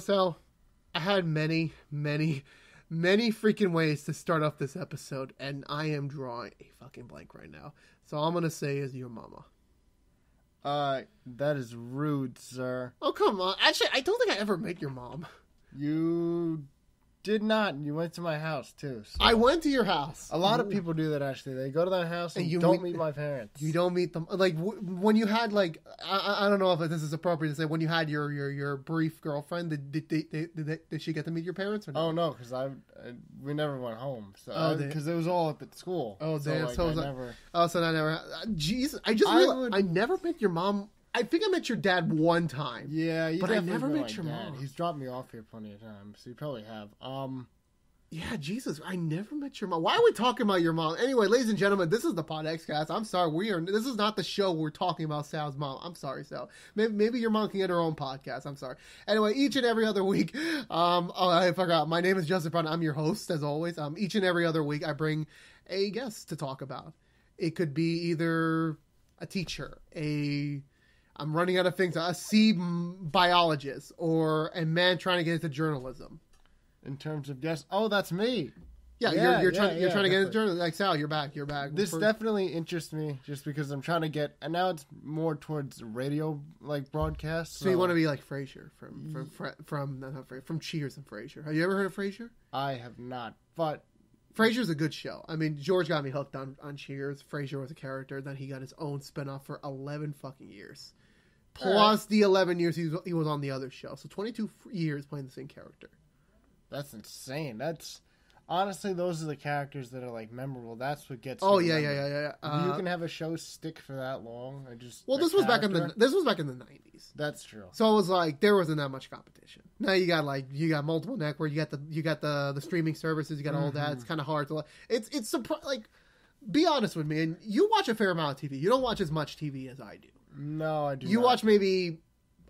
So I had many freaking ways to start off this episode, and I am drawing a fucking blank right now. So all I'm going to say is your mama. That is rude, sir. Oh, come on. Actually, I don't think I ever met your mom. You did not. You went to my house, too. So. I went to your house. A lot of people do that, actually. They go to that house and you don't meet my parents. You don't meet them. Like, when you had, like, I don't know if this is appropriate to say, when you had your brief girlfriend, did she get to meet your parents or not? Oh, no, because we never went home. So because it was all up at school. Oh, damn. So I never... Jeez, I just realized I never met your mom. I think I met your dad one time. Yeah, but I never met your mom. He's dropped me off here plenty of times, so you probably have. Yeah, Jesus, I never met your mom. Why are we talking about your mom? Anyway, ladies and gentlemen, this is the PodXCast. I'm sorry, this is not the show we're talking about Sal's mom. I'm sorry, Sal. Maybe your mom can get her own podcast. I'm sorry. Anyway, each and every other week, I forgot. My name is Joseph. I'm your host, as always. Each and every other week, I bring a guest to talk about. It could be either a teacher, I'm running out of things. A sea biologist or a man trying to get into journalism. In terms of guests, that's me. Yeah, you're trying to get into journalism. Like Sal, you're back. This definitely interests me, just because I'm trying to get, and now it's more towards radio like broadcasts. So you want to be like Frasier from Cheers and Frasier. Have you ever heard of Frasier? I have not, but Frasier's a good show. I mean, George got me hooked on Cheers. Frasier was a character. Then he got his own spinoff for 11 fucking years. Plus the 11 years he was on the other show. So 22 years playing the same character. That's insane. Honestly, those are the characters that are like memorable. That's what gets. Oh yeah. You can have a show stick for that long. This was back in the 90s. That's true. So it was like there wasn't that much competition. Now you got multiple networks. You got the streaming services. You got all that. It's kind of hard to it's like. Be honest with me, and you watch a fair amount of TV. You don't watch as much TV as I do. No, I do. You watch maybe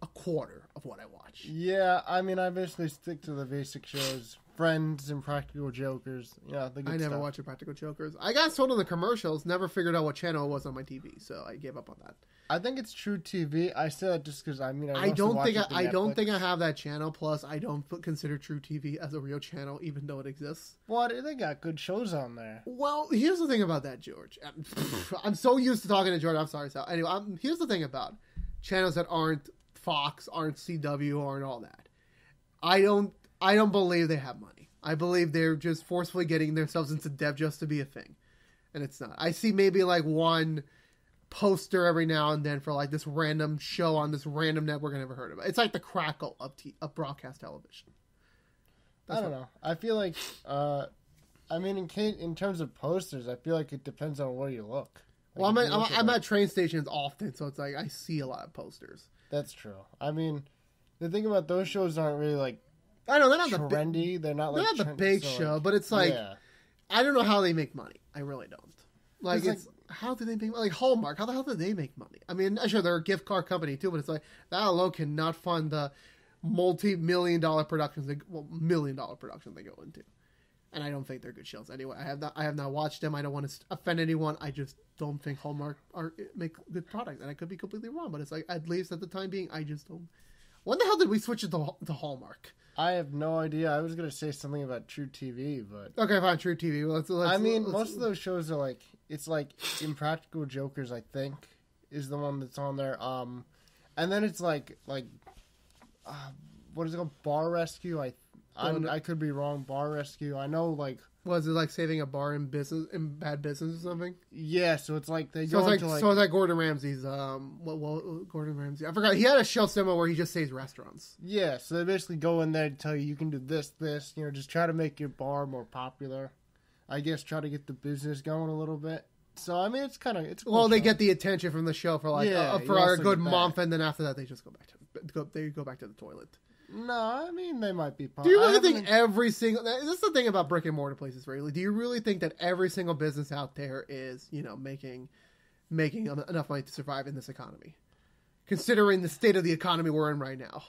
a quarter of what I watch. Yeah, I mean, I basically stick to the basic shows, Friends and Practical Jokers. Yeah, the good I never watched Practical Jokers. I got sold on the commercials. Never figured out what channel it was on my TV, so I gave up on that. I think it's True TV. I say that just because I don't think I have that channel. Plus, I don't consider True TV as a real channel, even though it exists. Well, they got good shows on there. Well, here's the thing about that, George. I'm so used to talking to George. I'm sorry, Sal. Anyway, here's the thing about channels that aren't Fox, aren't CW, aren't all that. I don't believe they have money. I believe they're just forcefully getting themselves into debt just to be a thing, and it's not. I see maybe like one poster every now and then for like this random show on this random network I never heard about. It's like the crackle of broadcast television. I don't know. I feel like, I mean, in terms of posters, I feel like it depends on where you look. Like, well, I'm at train stations often, so it's like I see a lot of posters. That's true. I mean, the thing about those shows aren't really like I know they're not trendy. They're not the big show, but it's like I don't know how they make money. I really don't. Like how do they make like Hallmark? How the hell do they make money? I mean, sure they're a gift card company too, but it's like that alone cannot fund the multi-million-dollar productions, million-dollar productions they go into. And I don't think they're good shows. Anyway, I have not watched them. I don't want to offend anyone. I just don't think Hallmark make good products, and I could be completely wrong. But it's like at least at the time being, I just don't. When the hell did we switch it to Hallmark? I have no idea. I was gonna say something about True TV, but okay, fine, True TV. Let's most of those shows are like it's like Impractical Jokers. I think is the one that's on there. And then it's like what is it called? Bar Rescue. I could be wrong. Bar Rescue. I know like. Was it like saving a bar in bad business or something? Yeah, so it's like they go into like... So it's like Gordon Ramsay's, Gordon Ramsay. I forgot. He had a show similar where he just saves restaurants. Yeah, so they basically go in there and tell you can do this, just try to make your bar more popular. I guess try to get the business going a little bit. So, I mean, it's kind of... it's a cool they show. get the attention from the show for like for a good month, and then after that they just go back to the toilet. No, I mean, they might be popular. Do you really think every single... This is the thing about brick and mortar places, really. Do you really think that every single business out there is, making enough money to survive in this economy? Considering the state of the economy we're in right now.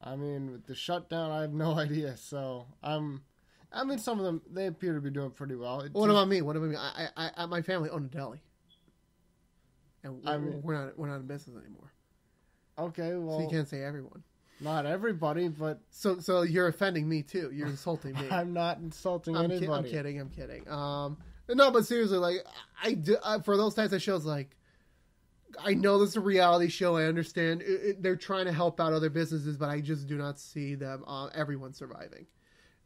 I mean, with the shutdown, I have no idea. So, I mean, some of them, they appear to be doing pretty well. What about me? I my family owned a deli. And we're not in business anymore. Okay, well... So you can't say everyone. Not everybody, but So you're offending me too. You're insulting me. I'm not insulting anybody. I'm kidding. No, but seriously, like I do for those types of shows, like I know this is a reality show. I understand they're trying to help out other businesses, but I just do not see them everyone surviving,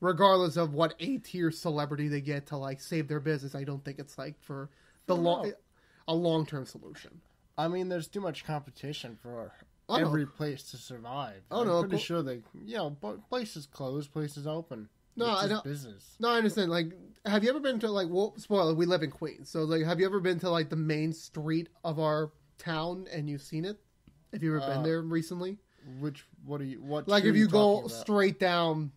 regardless of what A-tier celebrity they get to like save their business. I don't think it's like for a long-term solution. I mean, there's too much competition for every place to survive. I'm pretty sure they, places close, places open. No, I don't. Business. No, I understand. Like, have you ever been to like? Well, spoiler: we live in Queens, so like, have you ever been to like the main street of our town and you've seen it? Have you ever been there recently? What? Like, if you go straight down.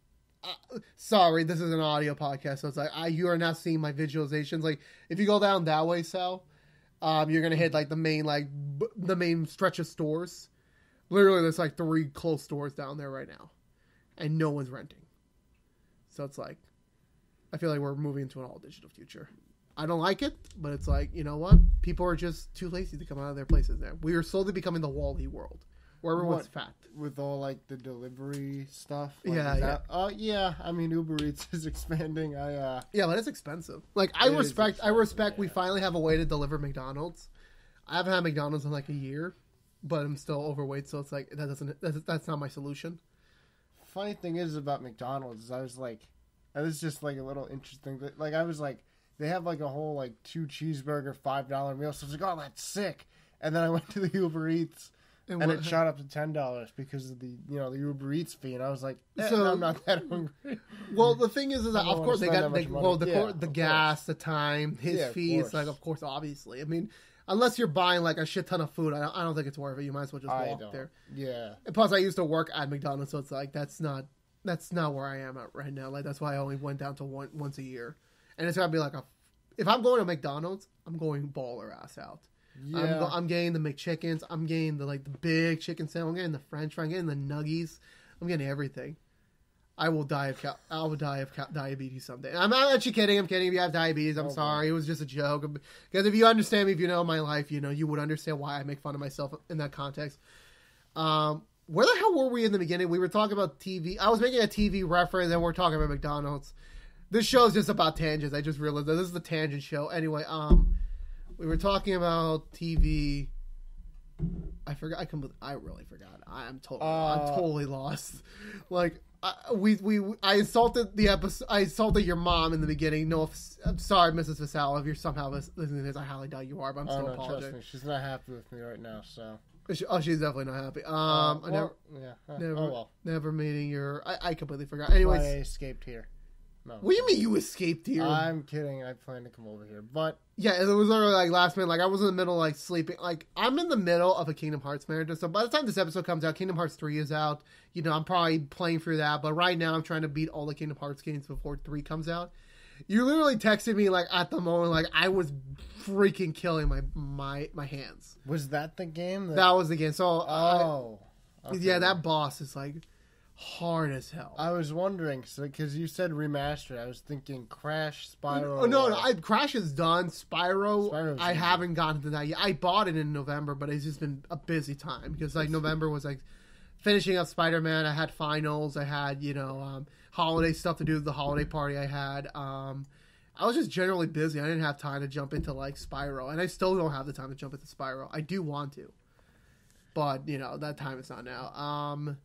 Sorry, this is an audio podcast, so it's like you are not seeing my visualizations. Like, if you go down that way, Sal, you're gonna hit like the main stretch of stores. Literally, there's like 3 close stores down there right now, and no one's renting. So it's like, I feel like we're moving into an all-digital future. I don't like it, but it's like, you know what? People are just too lazy to come out of their places now. We are slowly becoming the Wall-E world, where everyone's fat. With all, like, the delivery stuff? Like, yeah. Yeah, I mean, Uber Eats is expanding. Yeah, but it's expensive. Like, I respect we finally have a way to deliver McDonald's. I haven't had McDonald's in, like, a year, but I'm still overweight, so it's like, that's not my solution. Funny thing is about McDonald's is I was just like a little interesting. Like I was like, they have like a whole like 2 cheeseburger $5 meal. So I was like, oh, that's sick. And then I went to the Uber Eats and it shot up to $10 because of the the Uber Eats fee. And I was like, I'm not that hungry. Well, the thing is that of course they got the gas, the time, his fees. Like of course, obviously. I mean. Unless you're buying like a shit ton of food, I don't think it's worth it. You might as well just walk there. Yeah. And plus, I used to work at McDonald's, so it's like that's not where I am at right now. Like that's why I only went down to once a year, and it's gotta be like if I'm going to McDonald's, I'm going baller ass out. Yeah. I'm getting the McChickens. I'm getting the big chicken sandwich. I'm getting the French fry. I'm getting the nuggies. I'm getting everything. I will die of diabetes someday. I'm not actually kidding. I'm kidding. If you have diabetes, I'm sorry. It was just a joke. Because if you understand me, if you know my life, you would understand why I make fun of myself in that context. Where the hell were we in the beginning? We were talking about TV. I was making a TV reference, and we're talking about McDonald's. This show is just about tangents. I just realized that this is the tangent show. Anyway, we were talking about TV. I forgot. I really forgot. I'm totally lost. Like. I insulted the episode. I insulted your mom in the beginning. No, I'm sorry, Mrs. Vassallo. If you're somehow listening to this, I highly doubt you are. But I'm still apologizing. Trust me, she's not happy with me right now. So. She's definitely not happy. Never meeting your. I completely forgot. Anyways, I escaped here. No. What do you mean you escaped here? I'm kidding. I plan to come over here, but yeah, it was literally like last minute. Like I was in the middle, like sleeping. Like I'm in the middle of a Kingdom Hearts marathon. So by the time this episode comes out, Kingdom Hearts 3 is out. I'm probably playing through that. But right now, I'm trying to beat all the Kingdom Hearts games before 3 comes out. You literally texted me like at the moment, like I was freaking killing my hands. Was that the game? That was the game. So okay. Yeah, that boss is like. Hard as hell. I was wondering, because you said remastered, I was thinking Crash, Spyro. No, Crash is done. Spyro, I haven't gotten to that yet. I bought it in November, but it's just been a busy time because like November was like finishing up Spider-Man. I had finals. I had holiday stuff to do with the holiday party. I had. I was just generally busy. I didn't have time to jump into like Spyro, and I still don't have the time to jump into Spyro. I do want to, but that time is not now.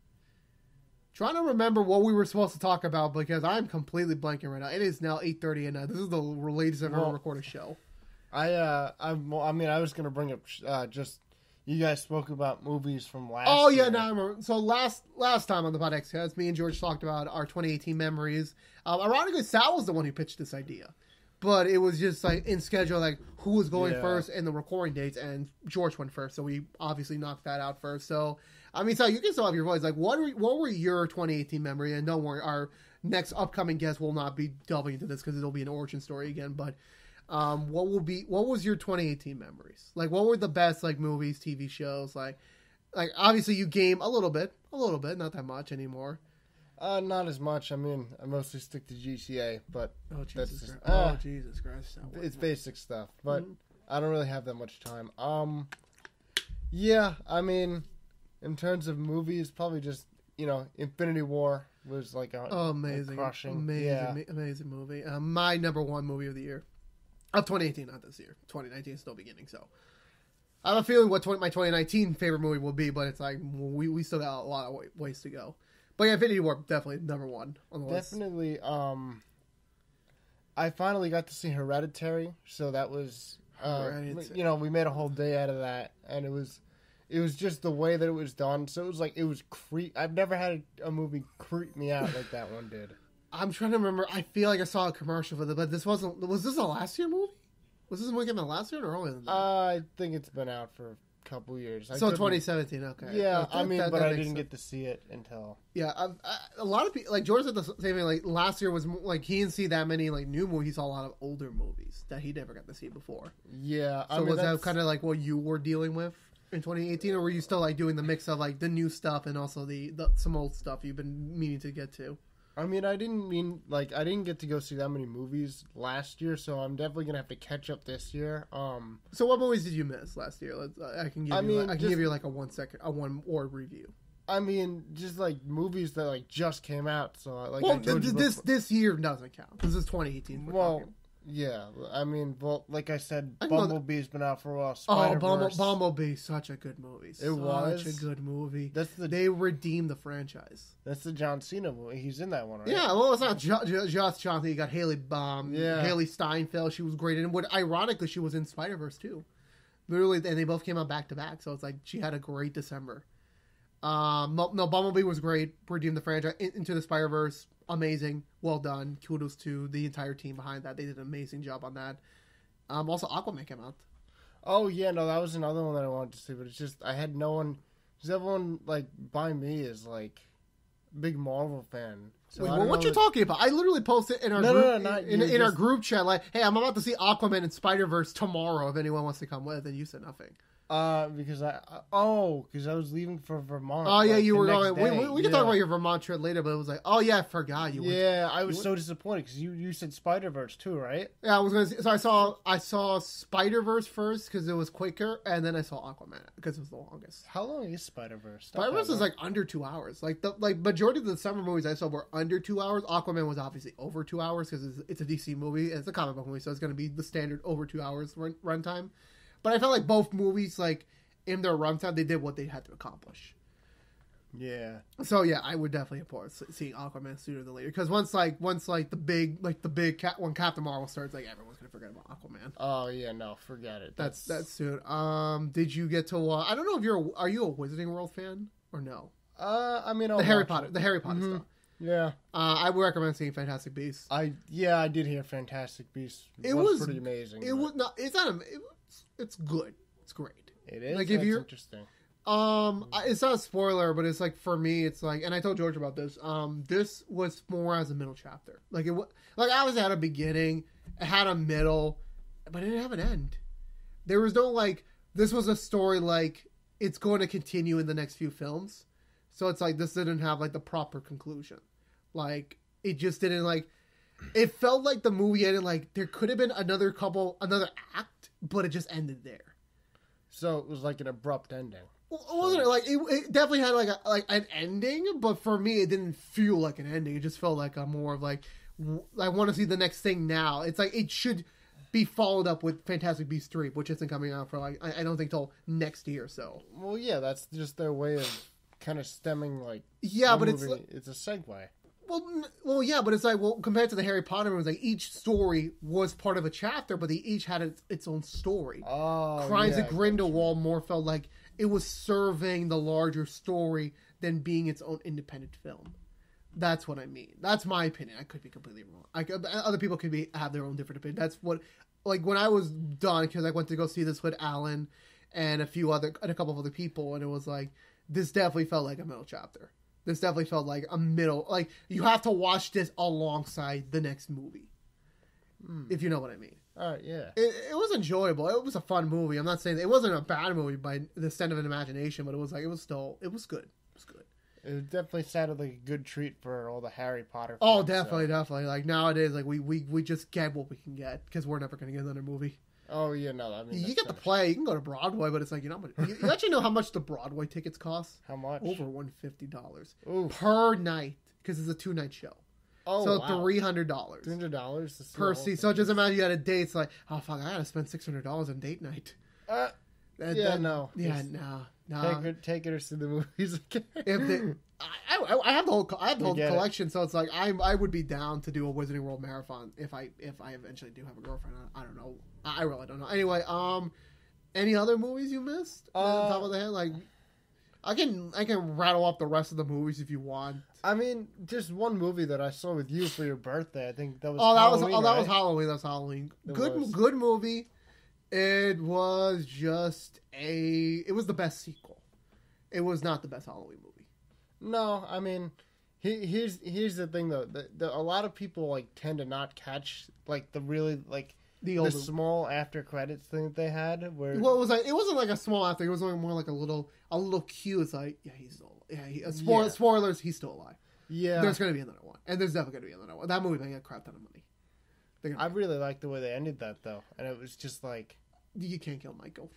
Trying to remember what we were supposed to talk about because I'm completely blanking right now. It is now 8:30 at night. This is the latest I've ever recorded a show. I was going to bring up just you guys spoke about movies from last. Oh yeah, no, I remember. So last time on the PodXCast, me and George talked about our 2018 memories. Ironically, Sal was the one who pitched this idea, but it was just like in schedule, like who was going first and the recording dates, and George went first, so we obviously knocked that out first. So. I mean, so you can still have your voice. Like, what were your 2018 memories? And don't worry, our next upcoming guest will not be delving into this because it'll be an origin story again. But what was your 2018 memories? Like, what were the best like movies, TV shows? Like obviously you game a little bit, not that much anymore. Not as much. I mean, I mostly stick to GTA, but Jesus Christ, it's basic stuff. But I don't really have that much time. Yeah, I mean. In terms of movies, probably just Infinity War was like amazing, crushing. amazing movie. My number one movie of the year of 2018, not this year. 2019 is still beginning, so I have a feeling what my 2019 favorite movie will be, but it's like we still got a lot of ways to go. But yeah, Infinity War definitely number one on the list. Definitely. I finally got to see Hereditary, so that was we made a whole day out of that, and it was just the way that it was done. So it was I've never had a movie creep me out like that one did. I'm trying to remember. I feel like I saw a commercial for it, but this wasn't. Was this a last year movie? Was this movie came out last year or earlier than that? I think it's been out for a couple years. So 2017, okay. Yeah, but I didn't get to see it until. Yeah, a lot of people, like George said the same thing, like last year was like he didn't see that many like new movies, he saw a lot of older movies that he never got to see before. Yeah. So was that kind of like what you were dealing with in 2018, or were you still like doing the mix of like the new stuff and also the some old stuff you've been meaning to get to? I didn't get to go see that many movies last year, so I'm definitely gonna have to catch up this year. So what movies did you miss last year? I can give you like a 1 word review. I mean, just like movies that like just came out. So like, well, this year doesn't count. This is 2018. Yeah, I mean, like I said, Bumblebee's been out for a while. Bumblebee, such a good movie. Such a good movie. They redeemed the franchise. That's the John Cena movie. He's in that one, right? Yeah, well, it's not just John Cena. You got Haley Steinfeld. She was great. And ironically, she was in Spider-Verse too. Literally, and they both came out back to back. So it's like she had a great December. Bumblebee was great. Redeemed the franchise. Into the Spider-Verse. Amazing, well done. Kudos to the entire team behind that. They did an amazing job on that. Also, Aquaman came out. Oh yeah, no, that was another one that I wanted to see, but it's just I had no one. Because everyone like by me is like big Marvel fan. So wait, what you talking about? I literally posted in our our group chat like, "Hey, I'm about to see Aquaman and Spider-Verse tomorrow. If anyone wants to come with," and you said nothing. Because I was leaving for Vermont. Oh yeah, you were going. We can talk about your Vermont trip later, but it was like, oh yeah, I forgot you. Yeah, I was so disappointed because you said Spider-Verse too, right? Yeah, I was gonna. So I saw Spider-Verse first because it was quicker, and then I saw Aquaman because it was the longest. How long is Spider-Verse? Spider-Verse is like under 2 hours. Like the majority of the summer movies I saw were under 2 hours. Aquaman was obviously over 2 hours because it's a DC movie and it's a comic book movie, so it's gonna be the standard over 2 hours runtime. But I felt like both movies, like, in their runtime, they did what they had to accomplish. Yeah. So, yeah, I would definitely support seeing Aquaman sooner than later. Because once when Captain Marvel starts, like, everyone's going to forget about Aquaman. Oh, yeah, no, forget it. That's soon. Did you get to, I don't know if are you a Wizarding World fan or no? I mean, the Harry Potter stuff. Yeah. I would recommend seeing Fantastic Beasts. I did hear Fantastic Beasts. It was pretty amazing. It's good. It's great. It is. Like That's interesting. It's not a spoiler, but it's like for me, it's like, and I told George about this. This was more as a middle chapter. Like obviously had a beginning, it had a middle, but it didn't have an end. There was no like this was a story like it's going to continue in the next few films. So it's like this didn't have like the proper conclusion. Like it just didn't like. It felt like the movie ended like there could have been another act, but it just ended there. So it was like an abrupt ending. Well, wasn't it? Like it definitely had like an ending, but for me it didn't feel like an ending. It just felt like a more of like I want to see the next thing now. It's like it should be followed up with Fantastic Beasts 3, which isn't coming out for like I don't think till next year. So well, yeah, that's just their way of kind of stemming like but it's a segue. Well, yeah, but it's like, compared to the Harry Potter movies, like each story was part of a chapter, but they each had its own story. Oh, Crimes of Grindelwald more felt like it was serving the larger story than being its own independent film. That's what I mean. That's my opinion. I could be completely wrong. Other people could have their own different opinion. That's what, like when I was done, because I went to go see this with Alan and a couple of other people, and it was like, this definitely felt like a middle chapter. This definitely felt like a middle, like you have to watch this alongside the next movie, if you know what I mean. Yeah. It was enjoyable. It was a fun movie. I'm not saying it wasn't a bad movie by the extent of an imagination, but it was good. It was good. It definitely sounded like a good treat for all the Harry Potter fans. Oh, definitely. Like nowadays, like we just get what we can get because we're never going to get another movie. Oh yeah, no, I mean you get to play. You can go to Broadway, but it's like you actually know how much the Broadway tickets cost? How much? Over $150 per night because it's a 2-night show. Oh, so wow. $300. $300 per seat. So it doesn't matter. You got a date. It's like, oh fuck, I gotta spend $600 on date night. No. Take it or see the movies again. I have the whole collection, so it's like I would be down to do a Wizarding World marathon if I eventually do have a girlfriend. I don't know. I really don't know. Anyway, any other movies you missed? On top of the head, like I can rattle up the rest of the movies if you want. I mean, just one movie that I saw with you for your birthday. I think that was Halloween. That was Halloween. Good movie. It was just it was the best sequel. It was not the best Halloween movie. No, I mean, here's the thing though. A lot of people like tend to not catch like the really like the small after credits thing that they had. Where it wasn't like a small after. It was more like a little cue. It's like spoilers. He's still alive. Yeah, there's gonna be another one, and there's definitely gonna be another one. That movie made a crap ton of money. I really liked the way they ended that though, and it was just like. You can't kill Michael.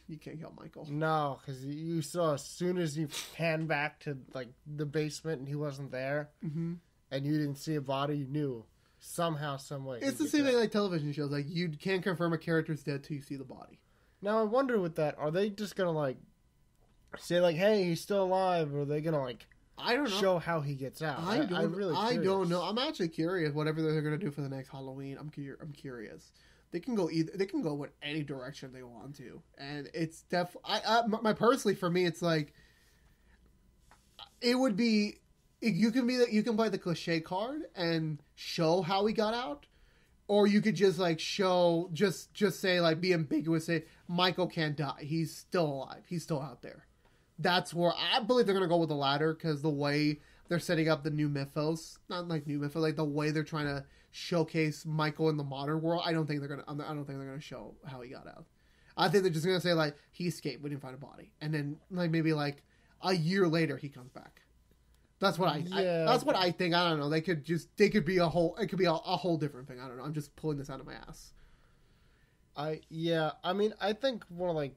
No, because you saw as soon as you pan back to like the basement and he wasn't there, and you didn't see a body, you knew somehow, some way. It's the same thing like television shows. Like you can't confirm a character's dead till you see the body. Now I wonder with that, are they just gonna like say like, "Hey, he's still alive," or are they gonna like? I don't know. Show how he gets out. I don't know. I'm actually curious. Whatever they're gonna do for the next Halloween, I'm curious. They can go with any direction they want to, and it's my personally for me, it's like it would be you can play the cliche card and show how he got out, or you could just like show just say like be ambiguous, say Michael can't die, he's still alive, he's still out there. That's where I believe they're gonna go with the latter because the way they're setting up the new mythos, not like new mythos, like the way they're trying to showcase Michael in the modern world. I don't think they're gonna show how he got out. I think they're just gonna say like he escaped, we didn't find a body, and then like maybe like a year later he comes back. That's what that's what I think. I don't know. It could be a whole different thing. I don't know. I'm just pulling this out of my ass. I mean I think one of like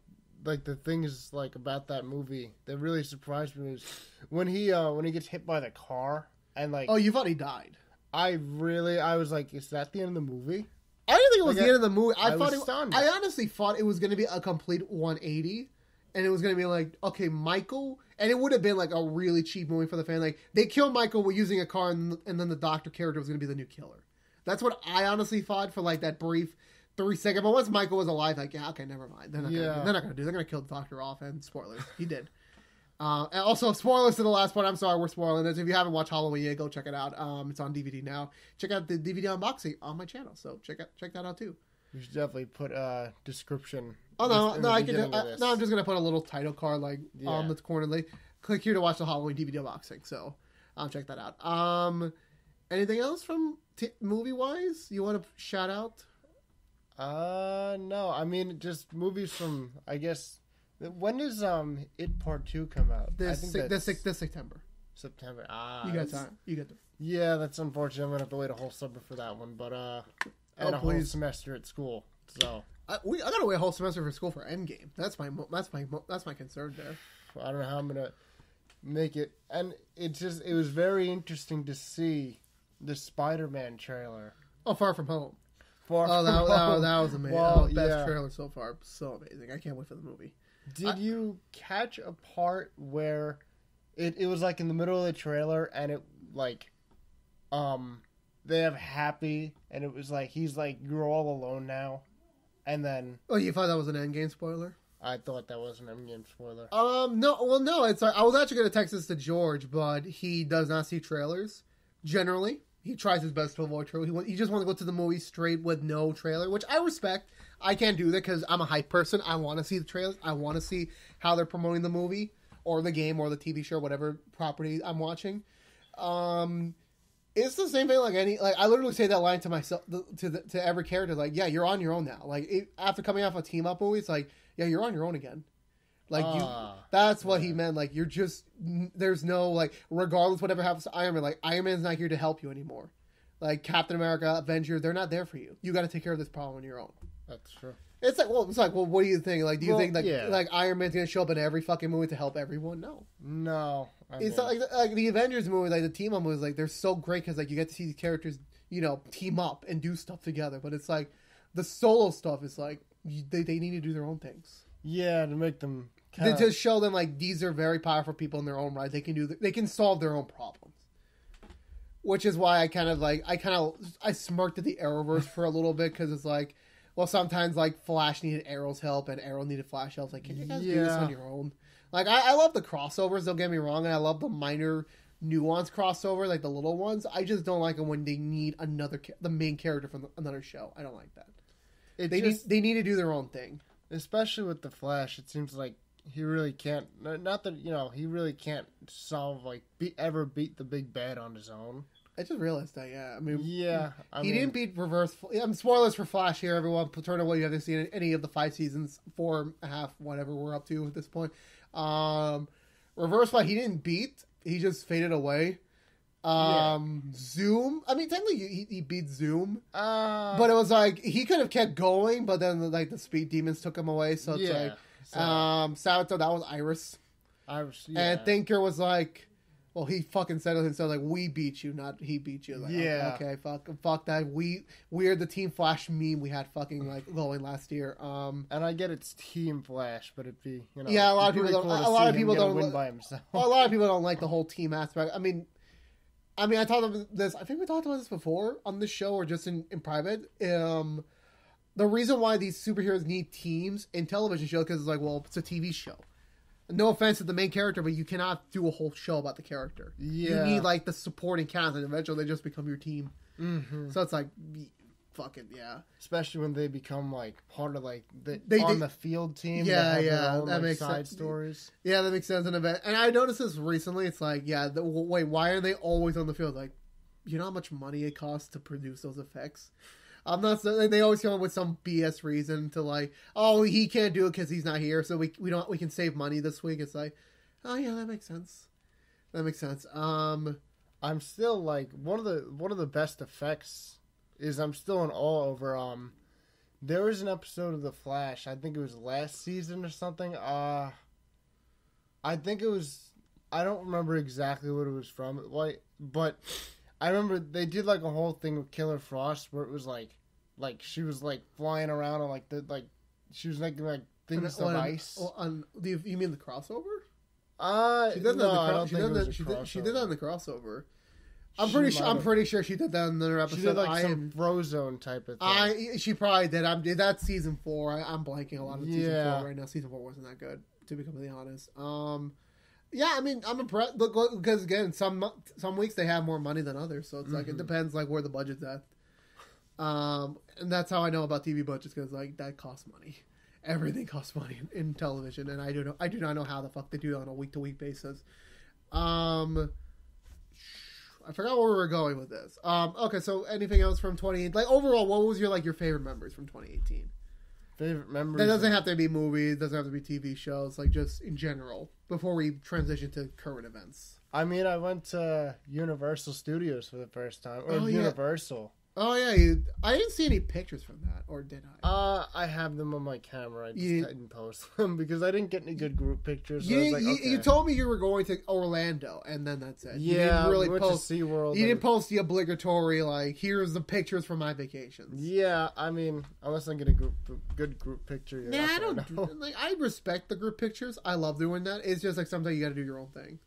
the things like about that movie that really surprised me was when he gets hit by the car and like you thought he died. I was like, is that the end of the movie? I didn't think it was the end of the movie. I honestly thought it was going to be a complete 180, and it was going to be like, okay, Michael, and it would have been like a really cheap movie for the fan. Like they killed Michael using a car, and then the doctor character was going to be the new killer. That's what I honestly thought for like that brief 3 seconds. But once Michael was alive, like yeah, okay, never mind. They're not going to do. They're going to kill the doctor off, and spoilers, he did. And also, spoilers to the last part. I'm sorry, we're spoiling this. If you haven't watched Halloween yet, go check it out. It's on DVD now. Check out the DVD unboxing on my channel. So check that out too. You should definitely put a description. Oh no, I'm just gonna put a little title card like on the corner. Like, click here to watch the Halloween DVD unboxing. So check that out. Anything else from movie wise you want to shout out? No. I mean, just movies from I guess. When does It Part 2 come out? This September. September. You got time. Yeah, that's unfortunate. I'm gonna have to wait a whole summer for that one, but and a whole semester at school. So I gotta wait a whole semester for school for Endgame. That's my concern there. I don't know how I'm gonna make it, and it was very interesting to see the Spider-Man trailer. Oh, Far From Home. That was amazing. Best trailer so far. So amazing. I can't wait for the movie. Did you catch a part where it was like in the middle of the trailer and it like they have Happy and it was like he's like you're all alone now, and then you thought that was an Endgame spoiler? I thought that was an Endgame spoiler. No. It's like I was actually going to text this to George, but he does not see trailers generally. He tries his best to avoid trailer. He just wants to go to the movie straight with no trailer, which I respect. I can't do that because I'm a hype person. I want to see the trailers. I want to see how they're promoting the movie or the game or the TV show, whatever property I'm watching. It's the same thing I literally say that line to myself, to every character. Like, yeah, you're on your own now. Like, after coming off a team up movie, it's like, yeah, you're on your own again. Like that's what he meant. Like you're just there's no like regardless whatever happens to Iron Man. Like Iron Man's not here to help you anymore. Like Captain America, Avenger, they're not there for you. You got to take care of this problem on your own. That's true. It's like, well, what do you think? Like, do you think that yeah. like Iron Man's gonna show up in every fucking movie to help everyone? No. No. It's not like the Avengers movie, like the team up movies, like they're so great because like you get to see these characters, team up and do stuff together. But it's like the solo stuff is like they need to do their own things. Yeah, to make them to show them like these are very powerful people in their own right. They can solve their own problems. Which is why I smirked at the Arrowverse for a little bit because it's like, well, sometimes like Flash needed Arrow's help and Arrow needed Flash help. Like, can you guys do this on your own? Like, I love the crossovers. Don't get me wrong, and I love the minor nuance crossover, like the little ones. I just don't like them when they need the main character from another show. I don't like that. They need to do their own thing, especially with the Flash. It seems like he really can't. Not that he really can't solve ever beat the big bad on his own. I just realized that. Yeah, I mean, he didn't beat Reverse. Spoilers for Flash here, everyone. Turn away. You haven't seen any of the 5 seasons, 4.5, whatever we're up to at this point. Reverse Flash, he didn't beat. He just faded away. Zoom. I mean, technically, he beat Zoom, but it was like he could have kept going, but then like the speed demons took him away. So it's Sabato, that was Iris. And Thinker was like, well, he fucking said it himself, like, we beat you, not he beat you. Like, okay, fuck that. We're the Team Flash meme we had fucking like going last year. And I get it's Team Flash, but it'd be a lot of people don't. A lot of people don't win by himself. A lot of people don't like the whole team aspect. I mean, I talked about this. I think we talked about this before on this show or just in private. The reason why these superheroes need teams in television shows because it's like, well, it's a TV show. No offense to the main character, but you cannot do a whole show about the character. Yeah. You need like the supporting cast, and eventually they just become your team. Mm-hmm. So it's like, fucking yeah. Especially when they become like part of like the field team. Yeah, that makes side sense. Stories. Yeah, that makes sense. And I noticed this recently. It's like, wait, why are they always on the field? Like, you know how much money it costs to produce those effects? I'm not. They always come up with some BS reason to like, oh, he can't do it because he's not here, so we can save money this week. It's like, oh yeah, that makes sense. I'm still like one of the best effects is I'm still in awe over. There was an episode of The Flash. I think it was last season or something. I think it was. I don't remember exactly what it was from. But I remember they did like a whole thing with Killer Frost where it was like she was like flying around on she was making like things of ice. You mean the crossover? She did that in the crossover. I'm pretty sure she did that in another episode. She did like some Frozone type of thing. She probably did. That's season 4. I'm blanking a lot of season 4 right now. Season 4 wasn't that good, to be completely honest. Yeah, I mean, I'm impressed because again, some weeks they have more money than others, so it's like it depends like where the budget's at. And that's how I know about TV budgets because like that costs money. Everything costs money in television, and I do not know how the fuck they do it on a week to week basis. I forgot where we were going with this. Okay, so anything else from 2018? Like overall, what was your favorite memories from 2018? Favorite memories? That doesn't have to be movies. Doesn't have to be TV shows. Like just in general. Before we transition to current events. I mean, I went to Universal Studios for the first time, or Universal. Oh yeah, I didn't see any pictures from that, or did I? I have them on my camera. I just didn't post them because I didn't get any good group pictures. So You told me you were going to Orlando, and then that's it. Yeah, we went to SeaWorld. You didn't post the obligatory like, here's the pictures from my vacations. Yeah, I mean, unless I get a good group picture. I don't. I respect the group pictures. I love doing that. It's just like sometimes you got to do your own thing.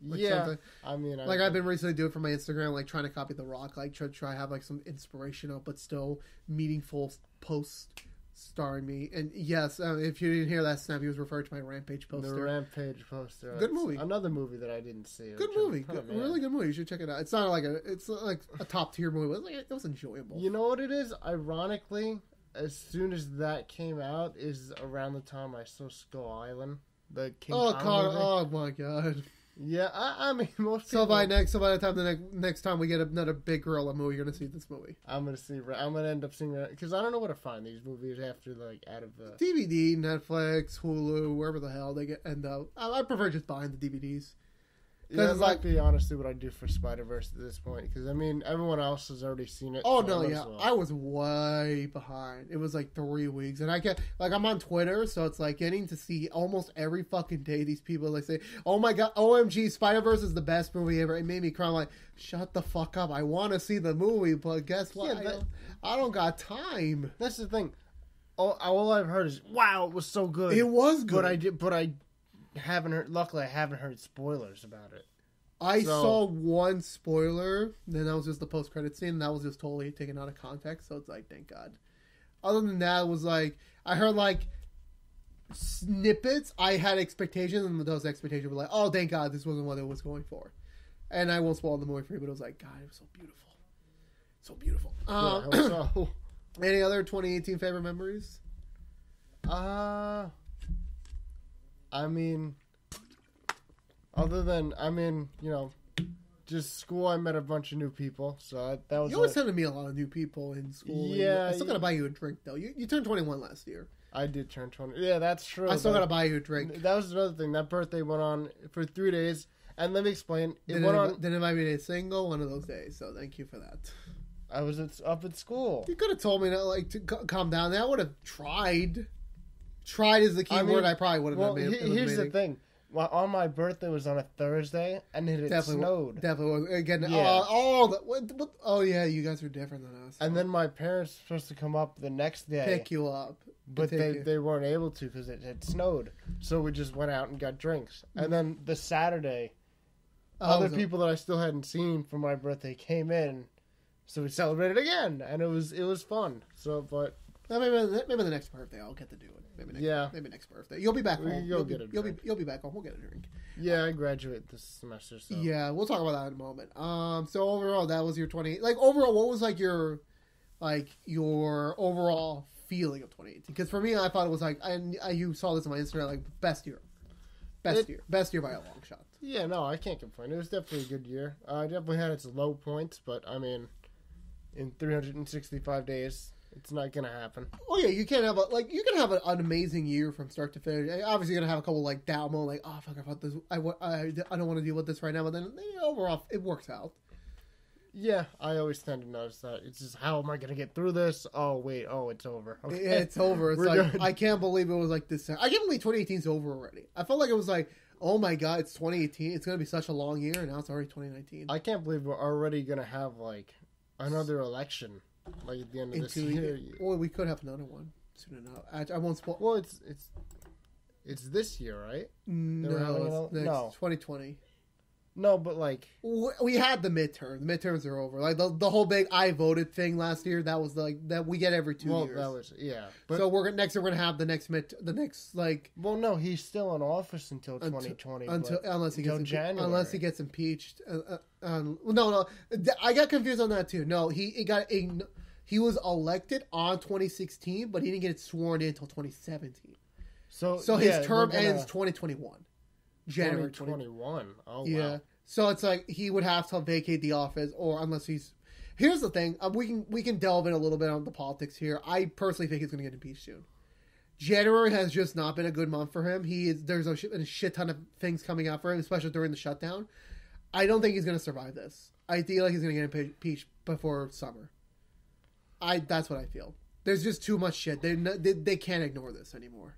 I mean, I've been recently doing it for my Instagram, like trying to copy The Rock, like try to have like some inspiration. But still meaningful posts starring me. And yes, if you didn't hear that snap, he was referred to my Rampage poster. The Rampage poster. Good movie. Another movie that I didn't see. Good movie. Really good movie. You should check it out. It's not like a top tier movie. It was enjoyable. You know what it is? Ironically, as soon as that came out is around the time I saw Skull Island. The King Kong movie. Oh my god. Yeah, I mean, most people... So by the time the next time we get another big gorilla movie, you're gonna see this movie. I'm gonna end up seeing that because I don't know where to find these movies after out of the DVD, Netflix, Hulu, wherever the hell they end up. I prefer just buying the DVDs. Yeah, that it's might be honestly what I do for Spider-Verse at this point. Because, I mean, everyone else has already seen it. Oh, so no, I might yeah. as well. I was way behind. It was like 3 weeks. And I get, like, I'm on Twitter, so it's like getting to see almost every fucking day these people, like, say, oh my god, OMG, Spider-Verse is the best movie ever. It made me cry. I'm like, shut the fuck up. I want to see the movie, but guess what? Yeah, I don't got time. That's the thing. All I've heard is, wow, it was so good. It was good. But I haven't heard, luckily I haven't heard spoilers about it. I saw one spoiler, then that was just the post-credit scene, and that was just totally taken out of context, so it's like, thank God. Other than that, it was like, I heard like snippets, I had expectations, and those expectations were like, oh, thank God, this wasn't what it was going for. And I won't spoil the movie for you, but it was like, God, it was so beautiful. So beautiful. So, any other 2018 favorite memories? I mean... Other than, I mean, you know, just school, I met a bunch of new people, so that was... You always tend to meet a lot of new people in school. Yeah. I still gotta buy you a drink, though. You turned 21 last year. I did turn 20. Yeah, that's true. I still gotta buy you a drink. That was another thing. That birthday went on for 3 days, and let me explain. Didn't invite me to a single one of those days, so thank you for that. I was up at school. You could have told me to calm down. I would have tried. Tried is the key word. I probably would have made it. Here's the thing. Well, on my birthday was on a Thursday, and it snowed. Definitely was. Again, yeah. Oh, yeah, you guys are different than us. And then my parents were supposed to come up the next day. Pick you up. But they weren't able to because it had snowed. So we just went out and got drinks. And then the Saturday, other people that I still hadn't seen for my birthday came in. So we celebrated again, and it was fun. So, but... Maybe the next birthday I'll get to do it. Maybe next birthday. You'll be back home. You'll be back home. We'll get a drink. Yeah, I graduate this semester. So yeah, we'll talk about that in a moment. So overall, that was your 20. Like overall, what was your overall feeling of 2018? Because for me, I thought it was like, and you saw this on my Instagram, like best year by a long shot. Yeah, no, I can't complain. It was definitely a good year. I definitely had its low points, but I mean, in 365 days. It's not gonna happen. Oh yeah, you can have an amazing year from start to finish. Obviously, you're gonna have a couple like down moments, like oh fuck, I thought this. I don't want to deal with this right now. But then overall, it works out. Yeah, I always tend to notice that. It's just how am I gonna get through this? Oh wait, it's over. Okay. It's over. It's like done. I can't believe it was like this. I can't believe 2018 is over already. I felt like it was like oh my god, it's 2018. It's gonna be such a long year, and now it's already 2019. I can't believe we're already gonna have like another election. Like at the end of this year. Well, we could have another one soon enough. I won't spoil. Well, it's this year, right? No, it's 2020. No, but like we had the midterms. The midterms are over. Like the whole big I voted thing last year. That was like that we get every 2 years. That was But, so we're gonna have the next like. Well, no, he's still in office until 2020. Unless he gets impeached. No, I got confused on that too. No, he was elected on 2016, but he didn't get sworn in until 2017. So his term ends 2021. January 2021. Oh, wow. Yeah. So it's like he would have to vacate the office, or unless he's. Here's the thing: we can delve in a little bit on the politics here. I personally think he's going to get impeached soon. January has just not been a good month for him. There's a shit ton of things coming out for him, especially during the shutdown. I don't think he's going to survive this. I feel like he's going to get impeached before summer. That's what I feel. There's just too much shit. They can't ignore this anymore.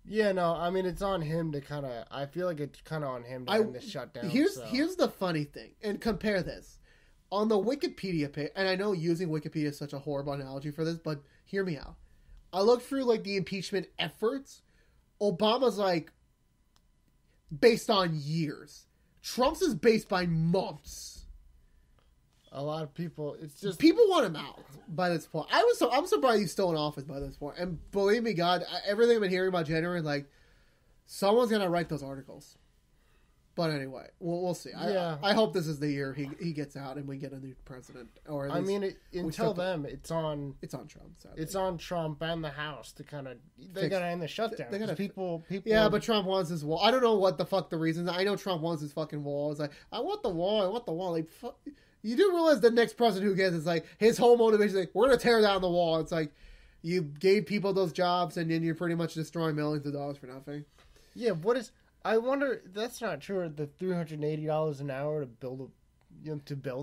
Yeah, no, I mean, it's on him to kind of... I feel like it's kind of on him to end this shutdown. Here's the funny thing, and compare this. On the Wikipedia page, and I know using Wikipedia is such a horrible analogy for this, but hear me out. I looked through, like, the impeachment efforts. Obama's, like, based on years. Trump's is based by months. A lot of people, it's just... People want him out by this point. I'm surprised he's still in office by this point. And believe me, God, everything I've been hearing about January, like, someone's going to write those articles. But anyway, we'll see. Yeah. I hope this is the year he gets out and we get a new president. Or at least until then, it's on Trump. Sadly. It's on Trump and the House to kind of... They got to end the shutdown. They gotta, people... Yeah, but Trump wants his wall. I don't know what the fuck the reason. I know Trump wants his fucking wall. It's like, I want the wall. Like, fuck... You do realize the next president who gets it's like his whole motivation is like we're gonna tear down the wall. It's like you gave people those jobs and then you're pretty much destroying millions of dollars for nothing. Yeah, I wonder, that's not true. The $380 an hour to build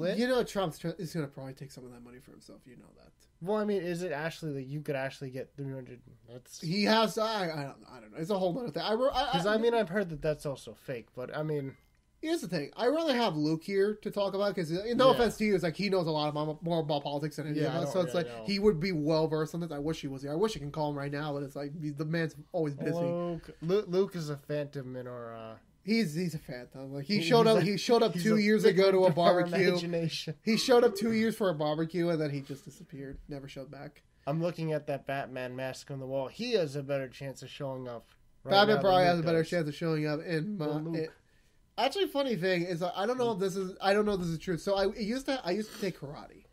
it. You know, Trump is going to probably take some of that money for himself. You know that. Well, I mean, is it actually that you could actually get 300? That's he has. I don't know. It's a whole other thing. Because I've heard that that's also fake. But I mean, here's the thing. I rather have Luke here to talk about because no offense to you, it's like he knows a lot more about politics than any of us. So it's like he would be well versed on this. I wish he was here. I wish I can call him right now, but it's like the man's always busy. Luke is a phantom in our. He's a phantom. Like he showed up 2 years ago to a barbecue. He showed up 2 years for a barbecue and then he just disappeared. Never showed back. I'm looking at that Batman mask on the wall. He has a better chance of showing up. Batman probably has a better chance of showing up in. Actually, funny thing is, I don't know if this is true. So I used to take karate.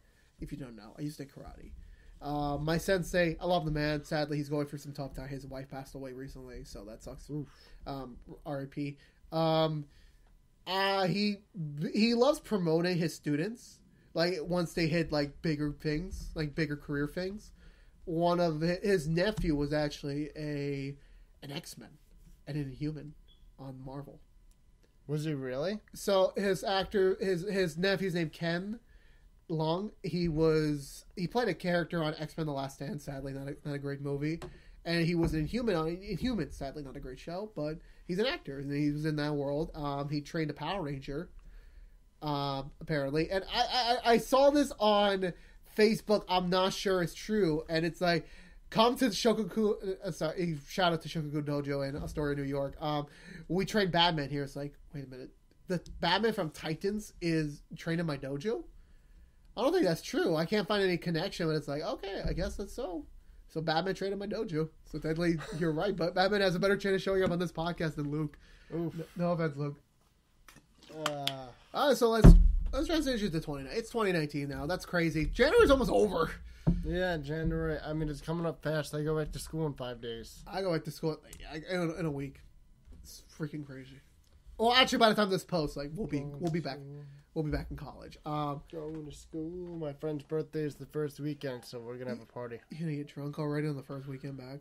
If you don't know, I used to take karate. My sensei, I love the man. Sadly, he's going through some tough time. His wife passed away recently, so that sucks. R.I.P. He loves promoting his students. Like once they hit like bigger things, like bigger career things. One of his nephew was actually an X-Men and an Inhuman on Marvel. Was he really? So his nephew's named Ken Long. He played a character on X-Men: The Last Stand. Sadly, not a great movie. And he was Inhuman. Sadly, not a great show, but he's an actor, and he was in that world. He trained a Power Ranger, apparently. And I saw this on Facebook. I'm not sure it's true, and it's like, come to Shokaku. Shout out to Shokaku Dojo in Astoria, New York. We train Batman here. It's like, wait a minute, the Batman from Titans is trained in my dojo. I don't think that's true. I can't find any connection, but it's like, okay, I guess that's so. So Batman trained in my dojo. So technically, you're right. But Batman has a better chance of showing up on this podcast than Luke. No offense, Luke. So let's transition to 2019. It's 2019 now. That's crazy. January's almost over. Yeah, January. I mean, it's coming up fast. I go back to school in 5 days. I go back to school in a week. It's freaking crazy. Well, actually, by the time this posts, like we'll be back. We'll be back in college. Going to school. My friend's birthday is the first weekend, so we're gonna have a party. You're gonna get drunk already on the first weekend back.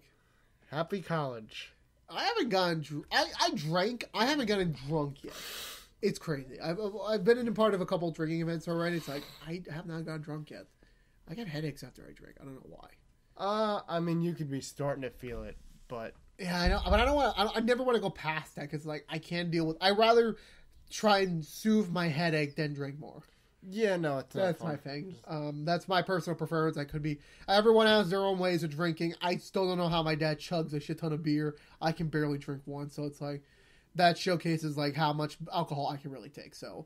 Happy college. I haven't gotten. I drank. I haven't gotten drunk yet. It's crazy. I've been in part of a couple of drinking events already. It's like I have not gotten drunk yet. I get headaches after I drink. I don't know why. I mean, you could be starting to feel it, but yeah, I know. But I don't want. I never want to go past that because like I can't deal with. I rather try and soothe my headache than drink more. Yeah, no, that's my thing. That's my personal preference. I could be. Everyone has their own ways of drinking. I still don't know how my dad chugs a shit ton of beer. I can barely drink one, so it's like that showcases like how much alcohol I can really take. So,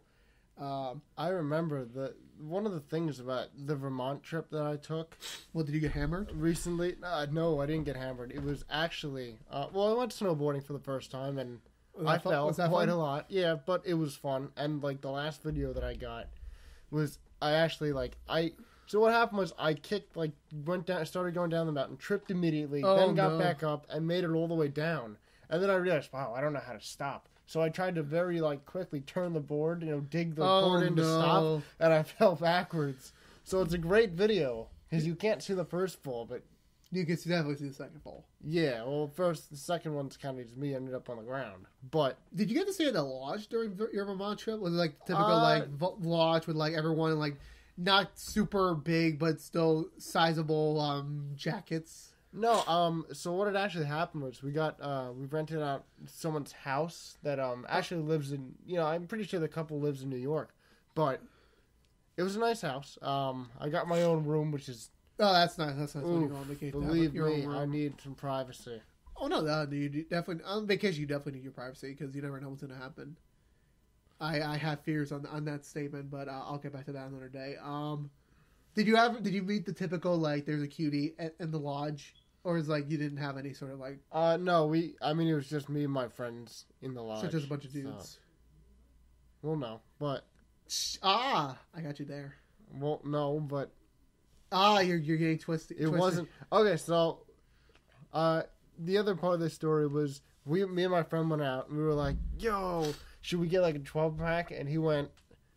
I remember one of the things about the Vermont trip that I took. Well, did you get hammered recently? No, I didn't get hammered. It was actually I went snowboarding for the first time and I fell quite a lot. Yeah, but it was fun. And like the last video that I got was so what happened was I kicked, like, went down, started going down the mountain, tripped immediately, then got back up and made it all the way down. And then I realized, wow, I don't know how to stop. So I tried to very, like, quickly turn the board, dig the board in to stop, and I fell backwards. So it's a great video, because you can't see the first fall, but you can definitely see the second fall. Yeah, well, the second one's kind of just me ended up on the ground. But did you get to stay at the lodge during your Vermont trip? Was it like typical lodge with like everyone like not super big but still sizable jackets? No, so what had actually happened was we rented out someone's house that actually lives in, I'm pretty sure the couple lives in New York, but it was a nice house. I got my own room, which is. Oh, that's nice. That's nice when you go on vacation. Believe me, I need some privacy. Oh, no, you definitely, on vacation, you definitely need your privacy because you never know what's going to happen. I have fears on that statement, but I'll get back to that another day. Did you meet the typical, like, there's a cutie in the lodge? Or is like you didn't have any sort of like... No, it was just me and my friends in the lodge. So just a bunch of dudes. So. Well, no, but... I got you there. Well, no, but... You're getting twisted. It wasn't... Okay, so... the other part of the story was... me and my friend went out, and we were like, yo, should we get like a 12-pack? And he went...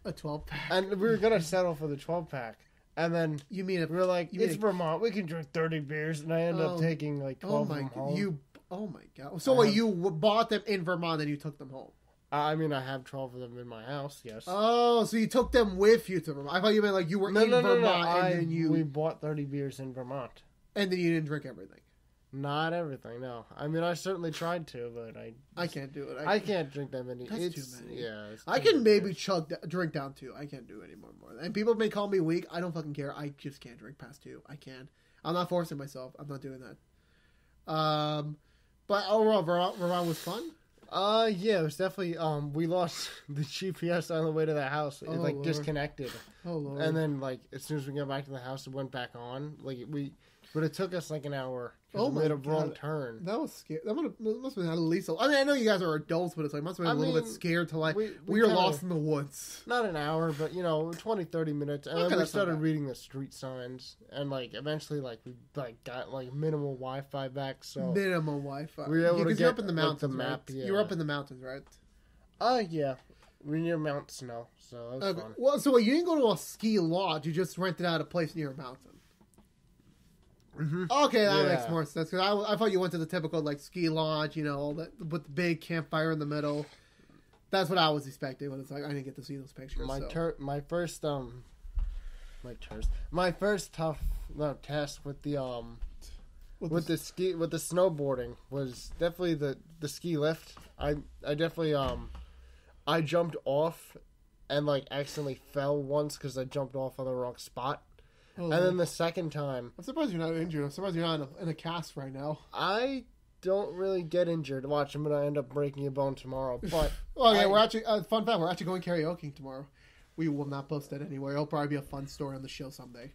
A 12-pack? And we were going to settle for the 12-pack. And then we were like, it's Vermont, we can drink 30 beers. And I ended up taking like 12 of them home. Oh my god! So wait, you bought them in Vermont and you took them home? I mean, I have 12 of them in my house. Yes. Oh, so you took them with you to Vermont? I thought you meant like you were in Vermont and then we bought 30 beers in Vermont, and then you didn't drink everything. Not everything, no. I mean, I certainly tried to, but I can't do it. I can't drink that many. That's too many. Yeah, I can maybe drink down 2. I can't do it anymore. And people may call me weak. I don't fucking care. I just can't drink past 2. I can't. I'm not forcing myself. I'm not doing that. But overall, Vermont was fun. Yeah, it was definitely. We lost the GPS on the way to the house. It Lord. Disconnected. Oh Lord! And then as soon as we got back to the house, it went back on. But it took us like an hour. We made a wrong turn. That was scary. That must have been at least. I mean, I know you guys are adults, but it's like must have been a little bit scared to we were lost in the woods. Not an hour, but 20, 30 minutes, and then we started reading the street signs, and eventually we got minimal Wi-Fi back. So minimal Wi-Fi. We were able to get you're up in the mountains. the map. Right? Yeah. You were up in the mountains, right? Yeah. We're near Mount Snow, so that was fun. Well, so you didn't go to a ski lodge. You just rented out a place near a mountain. Mm-hmm. Okay, that makes more sense. Because I thought you went to the typical ski lodge, all that with the big campfire in the middle. That's what I was expecting. But it's like I didn't get to see those pictures. My first tough test with the snowboarding was definitely the ski lift. I definitely I jumped off and accidentally fell once because I jumped off on the wrong spot. Oh, and then the second time... I'm surprised you're not injured. I'm surprised you're not in a cast right now. I don't really get injured. Watch, I'm going to end up breaking a bone tomorrow. But we're actually... fun fact, we're actually going karaoke tomorrow. We will not post that anywhere. It'll probably be a fun story on the show someday.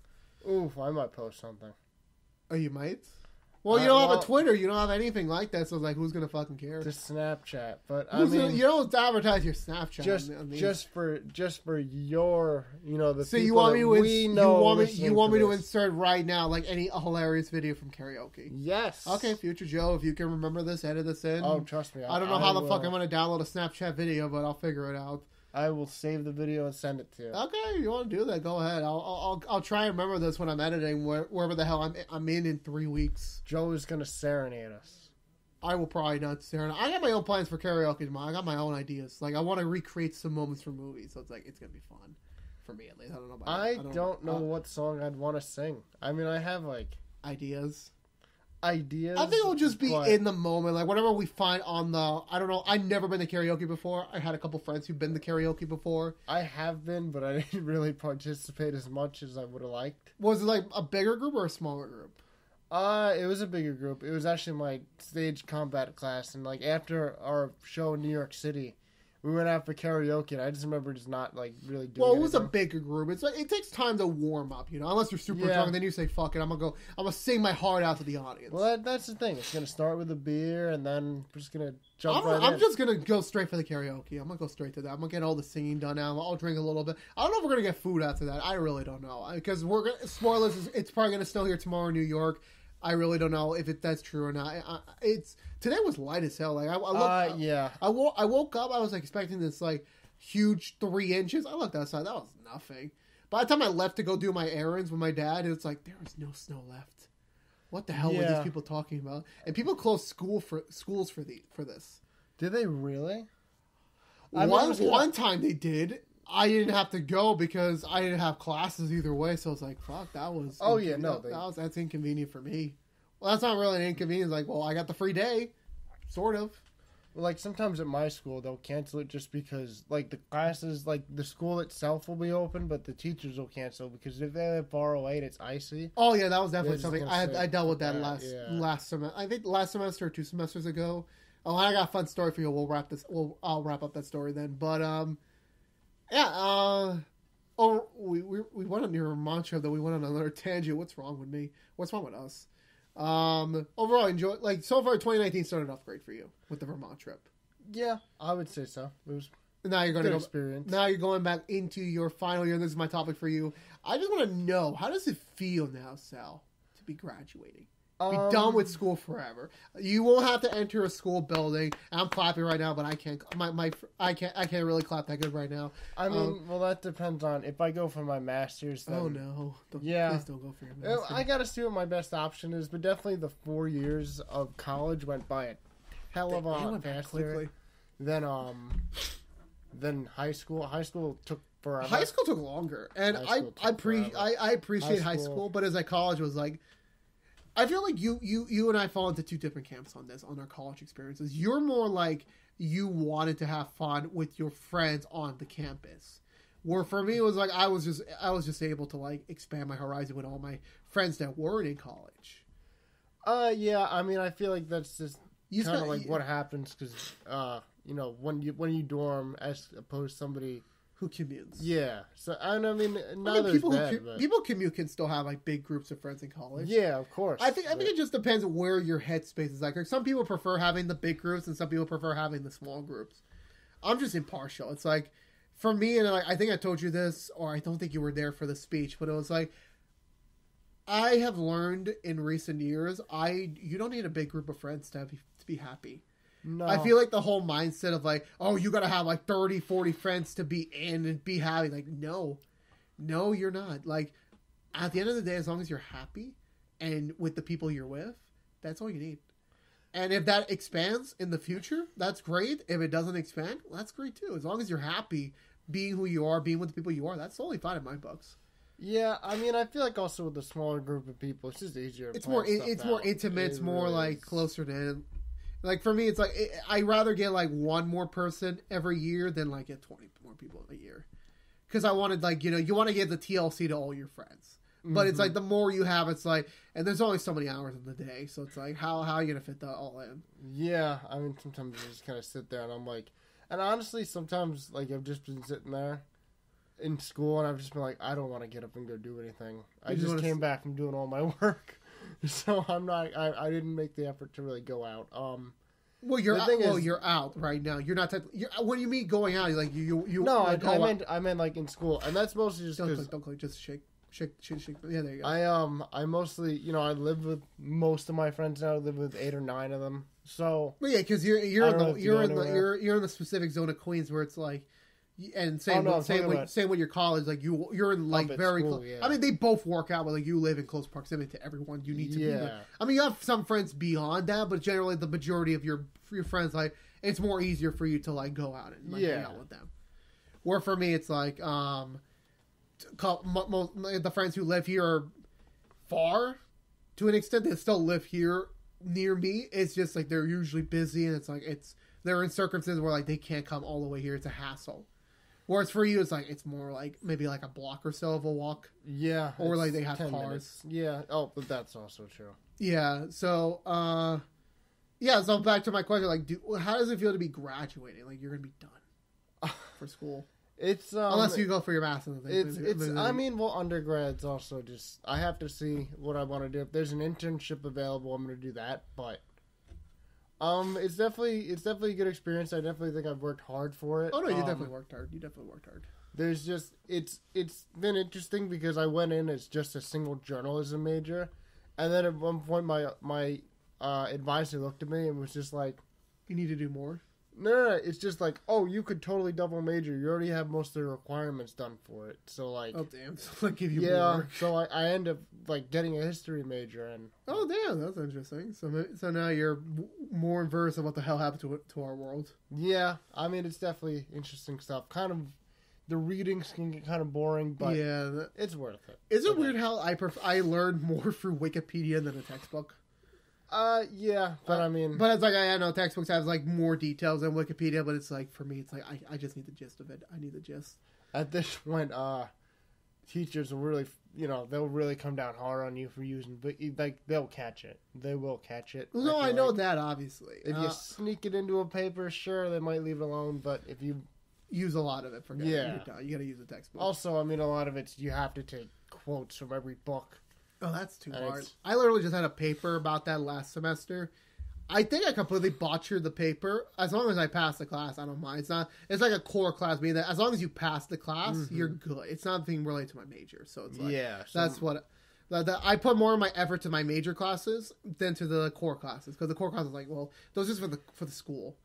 Oof, I might post something. Oh, you might? Well, you don't have a Twitter. You don't have anything like that. So it's like, who's gonna fucking care? Just Snapchat, but you don't advertise your Snapchat. Just for your, the so people you want me to we know. You want me to insert right now any hilarious video from karaoke? Yes. Okay, future Joe, if you can remember this, edit this in. Oh, trust me. I don't know how the fuck I'm gonna download a Snapchat video, but I'll figure it out. I will save the video and send it to you. Okay, you want to do that? Go ahead. I'll try and remember this when I'm editing wherever the hell I'm in 3 weeks. Joe is gonna serenade us. I will probably not serenade. I got my own plans for karaoke tomorrow. I got my own ideas. I want to recreate some moments from movies, so it's gonna be fun for me at least. I don't know about. I don't know what song I'd want to sing. I mean, I have ideas. I think it'll just be in the moment, whatever we find on the. I don't know. I've never been to karaoke before. I had a couple friends who've been to karaoke before. I have been, but I didn't really participate as much as I would have liked. Was it a bigger group or a smaller group? It was a bigger group. It was actually my stage combat class, and after our show in New York City, we went out for karaoke, and I just remember just not really doing it. Well, it was a bigger group. It's it takes time to warm up, unless you're super drunk, then you say, fuck it, I'm gonna sing my heart out to the audience. Well, that's the thing. It's gonna start with a beer, and then we're just gonna jump I'm just gonna go straight for the karaoke. I'm gonna go straight to that. I'm gonna get all the singing done now. I'll drink a little bit. I don't know if we're gonna get food after that. I really don't know. Because spoilers, it's probably gonna snow here tomorrow in New York. I really don't know if that's true or not. Today was light as hell. I woke up. I was expecting this huge 3 inches. I looked outside. That was nothing. By the time I left to go do my errands with my dad, it's there was no snow left. What the hell were these people talking about? And people closed schools for this. Did they really? One time they did. I didn't have to go because I didn't have classes either way. So it's fuck, that was... Oh, yeah, no. That's inconvenient for me. Well, that's not really an inconvenience. I got the free day. Sort of. Well, sometimes at my school, they'll cancel it just because, the classes, the school itself will be open, but the teachers will cancel because if they live far away and it's icy... Oh, yeah, that was definitely something. I dealt with that last semester. I think last semester or 2 semesters ago. Oh, I got a fun story for you. I'll wrap up that story then. But, yeah, we went on your mantra that we went on another tangent. What's wrong with me? What's wrong with us? Overall, enjoy. So far, 2019 started off great for you with the Vermont trip. Yeah, I would say so. It was now you're going to go experience. Now you're going back into your final year. This is my topic for you. I just want to know, how does it feel now, Sal, to be graduating? Be done with school forever. You won't have to enter a school building. I'm clapping right now, but I can't. I can't really clap that good right now. I mean, well, that depends on if I go for my master's. Then, oh no! Please don't go for your master's. I gotta see what my best option is, but definitely the 4 years of college went by a hell of a lot faster than high school. High school took forever. High school took longer, and I appreciate high school, but as a college was like. I feel like you and I fall into two different camps on this, on our college experiences. You're more like you wanted to have fun with your friends on the campus. Where for me, it was like I was just able to like expand my horizon with all my friends that weren't in college. Yeah, I mean, I feel like that's just kind of like what happens because, when you dorm as opposed to somebody who commutes. Yeah. So, I mean, people commute can still have, like, big groups of friends in college. Yeah, of course. I think it just depends where your headspace is like. Some people prefer having the big groups, and some people prefer having the small groups. I'm just impartial. It's like, for me, and I think I told you this, or I don't think you were there for the speech, but it was like, I have learned in recent years, you don't need a big group of friends to be happy. No. I feel like the whole mindset of like, oh, you got to have like 30, 40 friends to be in and be happy. Like, no, you're not. Like, at the end of the day, as long as you're happy and with the people you're with, that's all you need. And if that expands in the future, that's great. If it doesn't expand, well, that's great too. As long as you're happy being who you are, being with the people you are, that's totally fine in my books. Yeah, I mean, I feel like also with a smaller group of people, it's just easier. It's more intimate. It's more really like closer to. Like, for me, it's like, I'd rather get, like, one more person every year than, like, get 20 more people a year. Because I wanted, like, you want to give the TLC to all your friends. But it's like, the more you have, it's like, and there's only so many hours in the day. So it's like, how are you going to fit that all in? Yeah, I mean, sometimes I just kind of sit there and I'm like, and honestly, sometimes, like, I've just been sitting there in school and I've just been like, I don't want to get up and go do anything. I just came back from doing all my work. So I'm not. I didn't make the effort to really go out. Well, you're out right now. You're not. What do you mean going out? Like you. No, I meant like in school, and that's mostly just because. Don't click. Just shake. Yeah, there you go. I mostly, I live with most of my friends now. I live with 8 or 9 of them. So. Well, yeah, because you're in the specific zone of Queens where it's like. And same with your college, like you're in like very close. Yeah. I mean, they both work out, but like you live in close proximity to everyone you need to be with. I mean, you have some friends beyond that, but generally the majority of your friends, like it's more easier for you to like go out and like, hang out with them. Where for me, it's like the friends who live here are far to an extent. They still live here near me. It's just like they're usually busy, and it's like they're in circumstances where like they can't come all the way here. It's a hassle. Whereas for you, it's like it's more like maybe like a block or so of a walk. Yeah. Or like they have cars. Minutes. Yeah. Oh, but that's also true. Yeah. So, so back to my question, like, how does it feel to be graduating? Like you're gonna be done for school. It's unless you go for your master's. I mean, well, undergrad's also just I have to see what I want to do. If there's an internship available, I'm gonna do that. But. It's definitely a good experience. I definitely think I've worked hard for it. Oh no, you definitely worked hard. There's just it's been interesting because I went in as just a single journalism major, and then at one point my advisor looked at me and was just like, "You need to do more." No, it's just like, oh, you could totally double major. You already have most of the requirements done for it. So like, oh damn, so I give you more. So I end up like getting a history major and. Oh damn, that's interesting. So now you're more versed of what the hell happened to our world. Yeah, I mean it's definitely interesting stuff. Kind of, the readings can get kind of boring, but it's worth it. Is it weird how I learned more through Wikipedia than a textbook? Yeah, but I mean... But it's like, I know textbooks have, like, more details than Wikipedia, but it's like, for me, it's like, I just need the gist of it. I need the gist. At this point, teachers will really, they'll really come down hard on you for using, but, like, they'll catch it. They will catch it. No, I know that, obviously. If you sneak it into a paper, sure, they might leave it alone, but if you... Use a lot of it, forget it. You're done. You gotta use a textbook. Also, I mean, a lot of it's, you have to take quotes from every book. Oh, that's too hard. I literally just had a paper about that last semester. I think I completely botched the paper. As long as I pass the class, I don't mind. It's like a core class, meaning that as long as you pass the class, you're good. It's not being related to my major. So it's like, that's what, I put more of my effort to my major classes than to the core classes, because the core classes like, well, those are just for the school.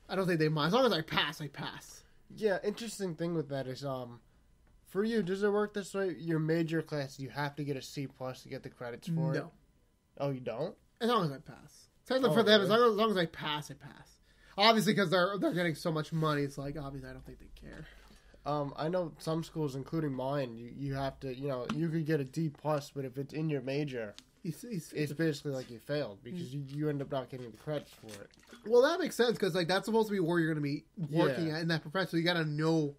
I don't think they mind. As long as I pass, I pass. Yeah, interesting thing with that is, for you, does it work this way? Your major class, you have to get a C plus to get the credits for it? No. Oh, you don't? As long as I pass. Technically for them, really? as long as I pass, I pass. Obviously, because they're getting so much money, it's like, obviously, I don't think they care. I know some schools, including mine, you have to, you could get a D plus, but if it's in your major, it's basically like you failed, because you end up not getting the credits for it. Well, that makes sense, because like that's supposed to be where you're going to be working at in that profession. So you got to know.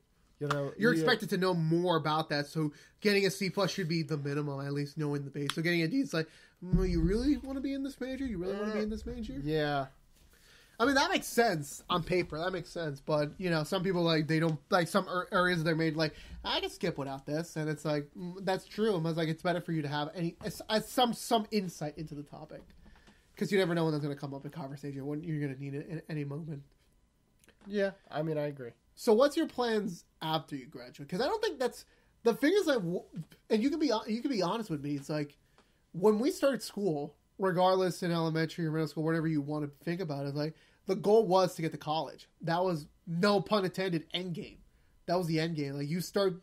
You're expected to know more about that. So getting a C plus should be the minimum, at least knowing the base. So getting a D, it's like, you really want to be in this major? You really want to be in this major? Yeah. I mean, that makes sense on paper. That makes sense. But, some people, like, they don't, like, some areas of their major, like, I can skip without this. And it's like, that's true. And I was like, it's better for you to have some insight into the topic. Because you never know when that's going to come up in conversation, when you're going to need it at any moment. Yeah, I mean, I agree. So what's your plans after you graduate? Because I don't think that's... The thing is, like, and you can be honest with me, it's like, when we started school, regardless in elementary or middle school, whatever you want to think about it, like, the goal was to get to college. That was, no pun intended, end game. That was the end game. Like, you start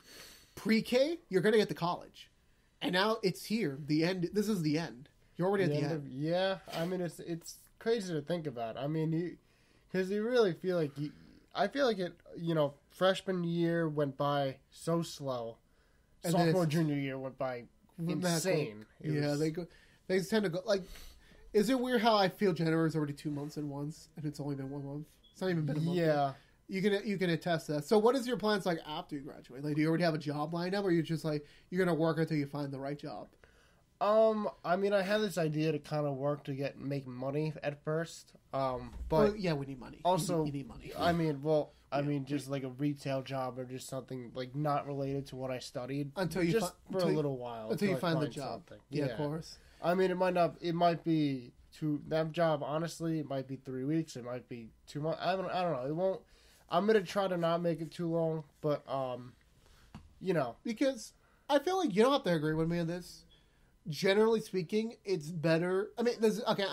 pre-K, you're going to get to college. And now it's here. The end. This is the end. You're already at the end. Yeah, I mean, it's crazy to think about. I mean, because you really feel like... I feel like it, freshman year went by so slow. And sophomore, junior year went by insane. Yeah, they tend to go, like... Is it weird how I feel January is already 2 months in once, and it's only been 1 month? It's not even been a month. Yeah. Yet. You can attest to that. So what is your plans like after you graduate? Like, do you already have a job lined up, or you're just like, you're going to work until you find the right job? I mean, I had this idea to kind of work to make money at first. But well, yeah, we need money. Also, you need money. I mean, just like a retail job or just something like not related to what I studied until you for a little while until you find the job. Something. Yeah, of course. I mean, it might be that job. Honestly, it might be 3 weeks. It might be 2 months. I don't know. It won't. I'm gonna try to not make it too long, but because I feel like you don't have to agree with me on this. Generally speaking, it's better. I mean,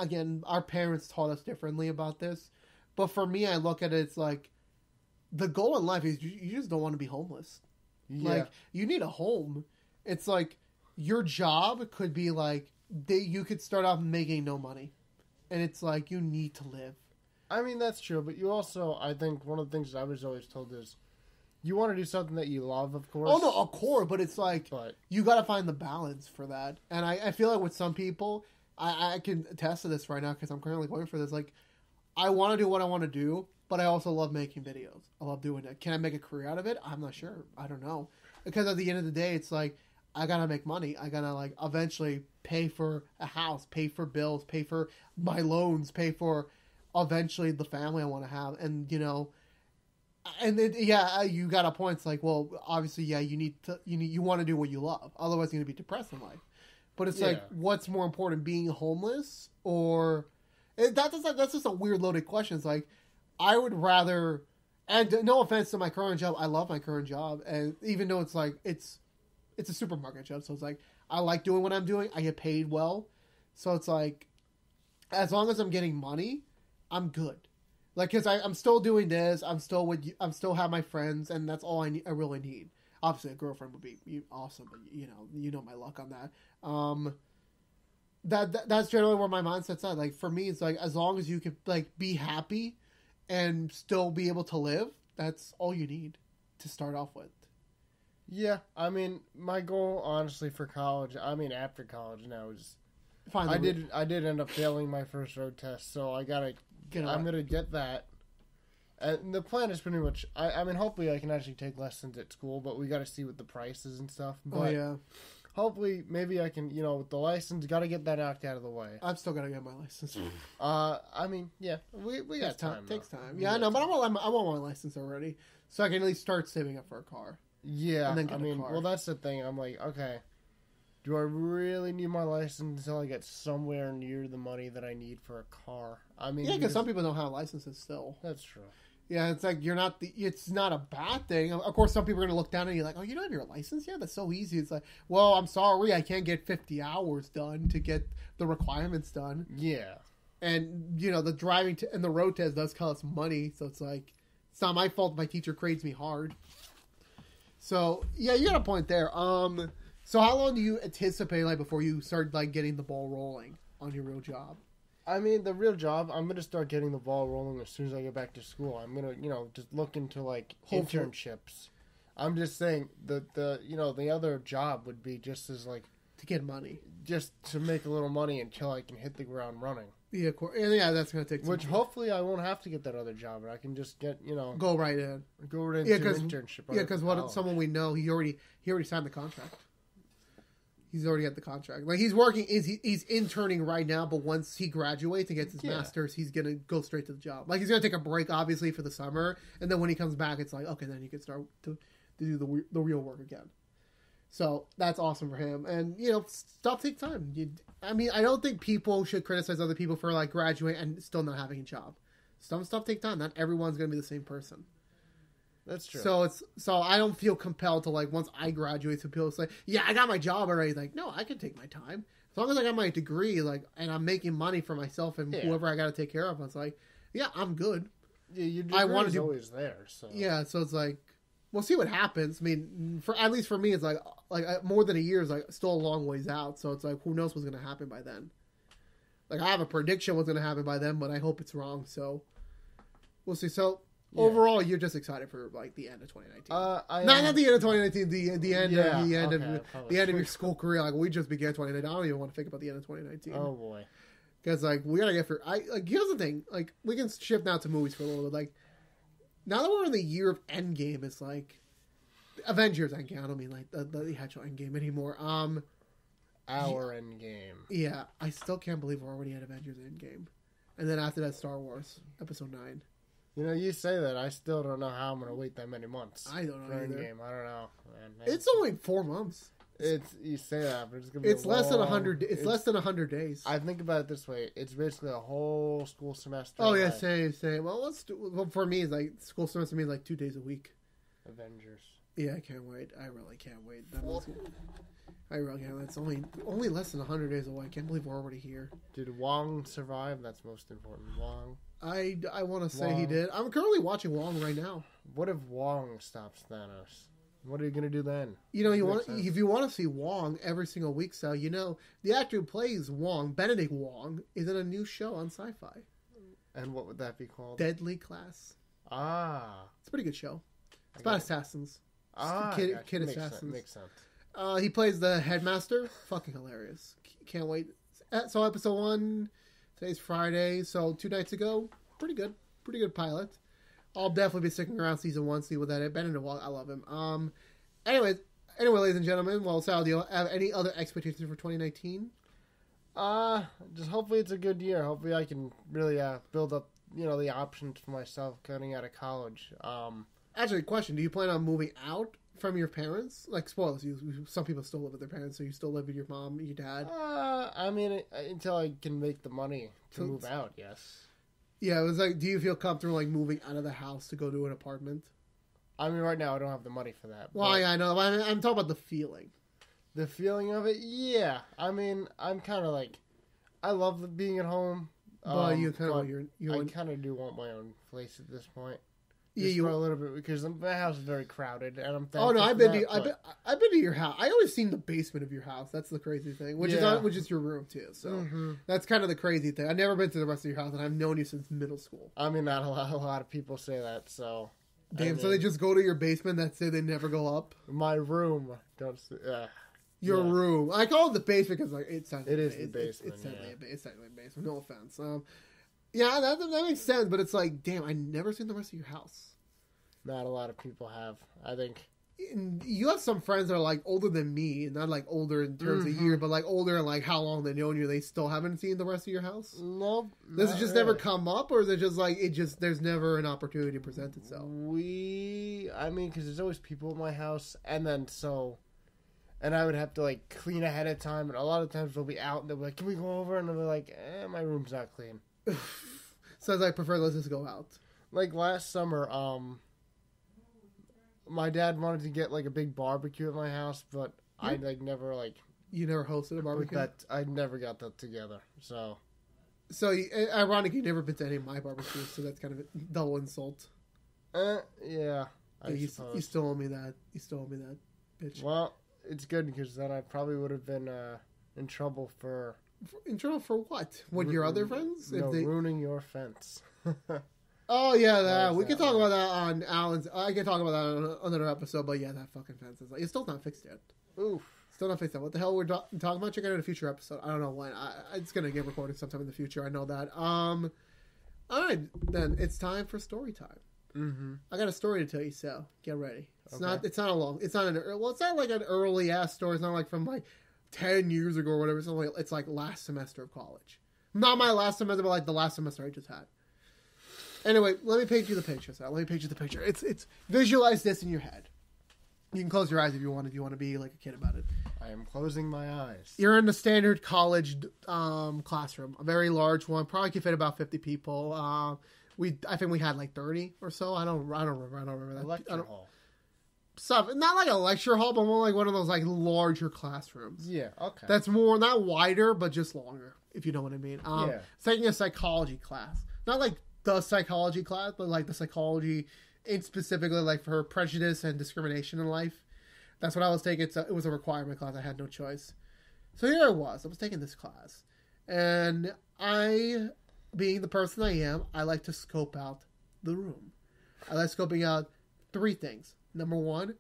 again, our parents taught us differently about this, but for me, I look at it. It's like the goal in life is you just don't want to be homeless. Yeah. Like, you need a home. It's like your job could be like you could start off making no money, and it's like you need to live. I mean, that's true, but you also, I think one of the things I was always told is you want to do something that you love, of course. Oh, no, of course, but it's like you got to find the balance for that. And I feel like with some people, I can attest to this right now because I'm currently going for this. Like, I want to do what I want to do, but I also love making videos. I love doing it. Can I make a career out of it? I'm not sure. I don't know. Because at the end of the day, it's like, I got to make money. I got to, like, eventually pay for a house, pay for bills, pay for my loans, pay for eventually the family I want to have. And, and then, you got a point. It's like, well, obviously, you want to do what you love. Otherwise, you're going to be depressed in life. But it's like, what's more important, being homeless or... That's just a weird loaded question. It's like, I would rather... And no offense to my current job. I love my current job. And even though it's like, it's a supermarket job. So it's like, I like doing what I'm doing. I get paid well. So it's like, as long as I'm getting money, I'm good. Like, because I'm still doing this. I'm still have my friends. And that's all I really need. Obviously, a girlfriend would be awesome. But, you know my luck on that. That's generally where my mindset's at. Like, for me, it's like, as long as you can, like, be happy and still be able to live, that's all you need to start off with. Yeah, I mean, my goal, honestly, for college, after college now is... I did end up failing my first road test, so I'm going to get that. And the plan is pretty much... I mean, hopefully I can actually take lessons at school, but we got to see what the price is and stuff. But hopefully, maybe I can, with the license, got to get that knocked out of the way. I'm still going to get my license. I mean, yeah, we got time. It takes time. Yeah, I know, but I want my license already, so I can at least start saving up for a car. Yeah, and then get a car. Well, that's the thing. I'm like, okay, do I really need my license until I get somewhere near the money that I need for a car? I mean, yeah, because some people don't have licenses still. That's true. Yeah, it's like you're not it's not a bad thing. Of course, some people are gonna look down and you're like, oh, you don't have your license yet? That's so easy. It's like, well, I'm sorry, I can't get 50 hours done to get the requirements done. Yeah. And the driving and the road test does cost money, so it's like it's not my fault. My teacher grades me hard. So yeah, you got a point there. So how long do you anticipate before you start getting the ball rolling on your real job? I mean, the real job, I'm going to start getting the ball rolling as soon as I get back to school. I'm going to, just look into, Hopefully. internships. I'm just saying the other job would be just as, To get money. just to make a little money until I can hit the ground running. Yeah, of course. Yeah, that's going to take some Which time. hopefully I won't have to get that other job. And I can just get, Go right in. go right into an internship. Yeah, because someone we know, he already signed the contract. He's already got the contract. He's working. He's interning right now, but once he graduates and gets his master's, he's gonna go straight to the job. He's gonna take a break, obviously, for the summer, and then when he comes back, it's okay, then you can start to do the real work again. So that's awesome for him. And stuff takes time. I don't think people should criticize other people for graduating and still not having a job. Some stuff takes time. Not everyone's gonna be the same person. That's true. So I don't feel compelled to once I graduate, so people say, yeah, I got my job already. No, I can take my time as long as I got my degree, and I'm making money for myself and whoever I got to take care of. It's yeah, I'm good. Yeah, your degree is always there. So yeah, so it's we'll see what happens. I mean, at least for me, it's more than a year is still a long ways out. So it's who knows what's going to happen by then. I have a prediction what's going to happen by then, but I hope it's wrong. So we'll see. So. Yeah. Overall, you're just excited for the end of 2019. Not the end of 2019. The end of your school career. We just began 2019. I don't even want to think about the end of 2019. Oh boy, because we gotta get here's the thing. We can shift now to movies for a little bit. Now that we're in the year of Endgame, it's Avengers Endgame. I don't mean the actual Endgame anymore. Our Endgame. Yeah, I still can't believe we're already at Avengers Endgame, and then after that, Star Wars Episode 9. You say that. I still don't know how I'm going to wait that many months. I don't know either. Endgame. I don't know, man. It's only 4 months. You say that, but it's going to be It's less than 100. It's less than 100 days. I think about it this way. It's basically a whole school semester. Oh, yeah, same. Well, for me, it's school semester means 2 days a week. Avengers. Yeah, I can't wait. I really can't wait. I really can't. It's only less than 100 days away. I can't believe we're already here. Did Wong survive? That's most important. Wong. I want to say he did. I'm currently watching Wong right now. What if Wong stops Thanos? What are you gonna do then? If you want to see Wong every single week, so the actor who plays Wong, Benedict Wong, is in a new show on Sci-Fi. And what would that be called? Deadly Class. It's a pretty good show. It's about assassins. Kid assassins. Makes sense. He plays the headmaster. Fucking hilarious. Can't wait. So episode 1. Today's Friday, so 2 nights ago. Pretty good pilot. I'll definitely be sticking around season 1, see what that is. Benedict Wong, I love him. Anyway, ladies and gentlemen, Sal, do you have any other expectations for 2019? Just hopefully it's a good year. Hopefully I can really build up, the options for myself coming out of college. Actually, question: do you plan on moving out from your parents? Spoilers, some people still live with their parents, so you still live with your mom and your dad? I mean, until I can make the money to move out, yes. Yeah, it was do you feel comfortable moving out of the house to go to an apartment? I mean, right now I don't have the money for that. Well, I know. I'm talking about the feeling. The feeling of it, yeah. I mean, I'm kind of I love being at home. But you kind of I kind of do want my own place at this point. Just for a little bit, because my house is very crowded, and I'm thankful. Oh no, I've been to your house. I always seen the basement of your house. That's the crazy thing, which is your room too. So that's kind of the crazy thing. I've never been to the rest of your house, and I've known you since middle school. I mean, not a lot of people say that. So damn, so they just go to your basement. That's it. They never go up. My room, your room. I call it the basement because it is the basement. It's technically a basement. No offense. Yeah, that makes sense, but it's damn, I never seen the rest of your house. Not a lot of people have, I think. You have some friends that are older than me, not older in terms of year, but older in how long they've known you. They still haven't seen the rest of your house. Nope. Does it just never come up, or is it just there's never an opportunity to present itself? I mean, because there's always people in my house, and I would have to clean ahead of time, and a lot of times they'll be out, and they'll be like, "Can we go over?" And they'll be like, "My room's not clean." So I prefer let's just go out. like last summer, my dad wanted to get like a big barbecue at my house, but I like never like. You never hosted a barbecue? I never got that together. So ironically, you've never been to any of my barbecues, so that's kind of a double insult. Yeah. You still owe me that. You still owe me that, bitch. Well, it's good because then I probably would have been in trouble for... In trouble for what? What, your other friends? Ruining your fence. Oh, yeah, we can talk about that on Alan's... I can talk about that on another episode, but yeah, that fucking fence is... It's still not fixed yet. Oof. Still not fixed yet. What the hell we're talking about? Check it out in a future episode. I don't know when. It's going to get recorded sometime in the future. I know that. All right, then. It's time for story time. Mm-hmm. I got a story to tell you, so get ready. It's not like an early ass story. It's not like from like 10 years ago or whatever. It's like last semester of college. Not my last semester, but like the last semester I just had. Anyway, let me paint you the picture, Sal. Let me paint you the picture. It's visualize this in your head. You can close your eyes if you want to be like a kid about it. I am closing my eyes. You're in the standard college classroom, a very large one. Probably could fit about 50 people. I think we had like 30 or so. I don't remember that. Lecture hall. Stuff. Not like a lecture hall, but more like one of those like larger classrooms. Yeah, okay. That's more, not wider, but just longer, if you know what I mean. Yeah. Taking a psychology class. Not like the psychology class, but like the psychology in specifically like for prejudice and discrimination in life. That's what I was taking. It was a requirement class. I had no choice. So here I was taking this class. And I, being the person I am, I like to scope out the room. I like scoping out 3 things. Number 1,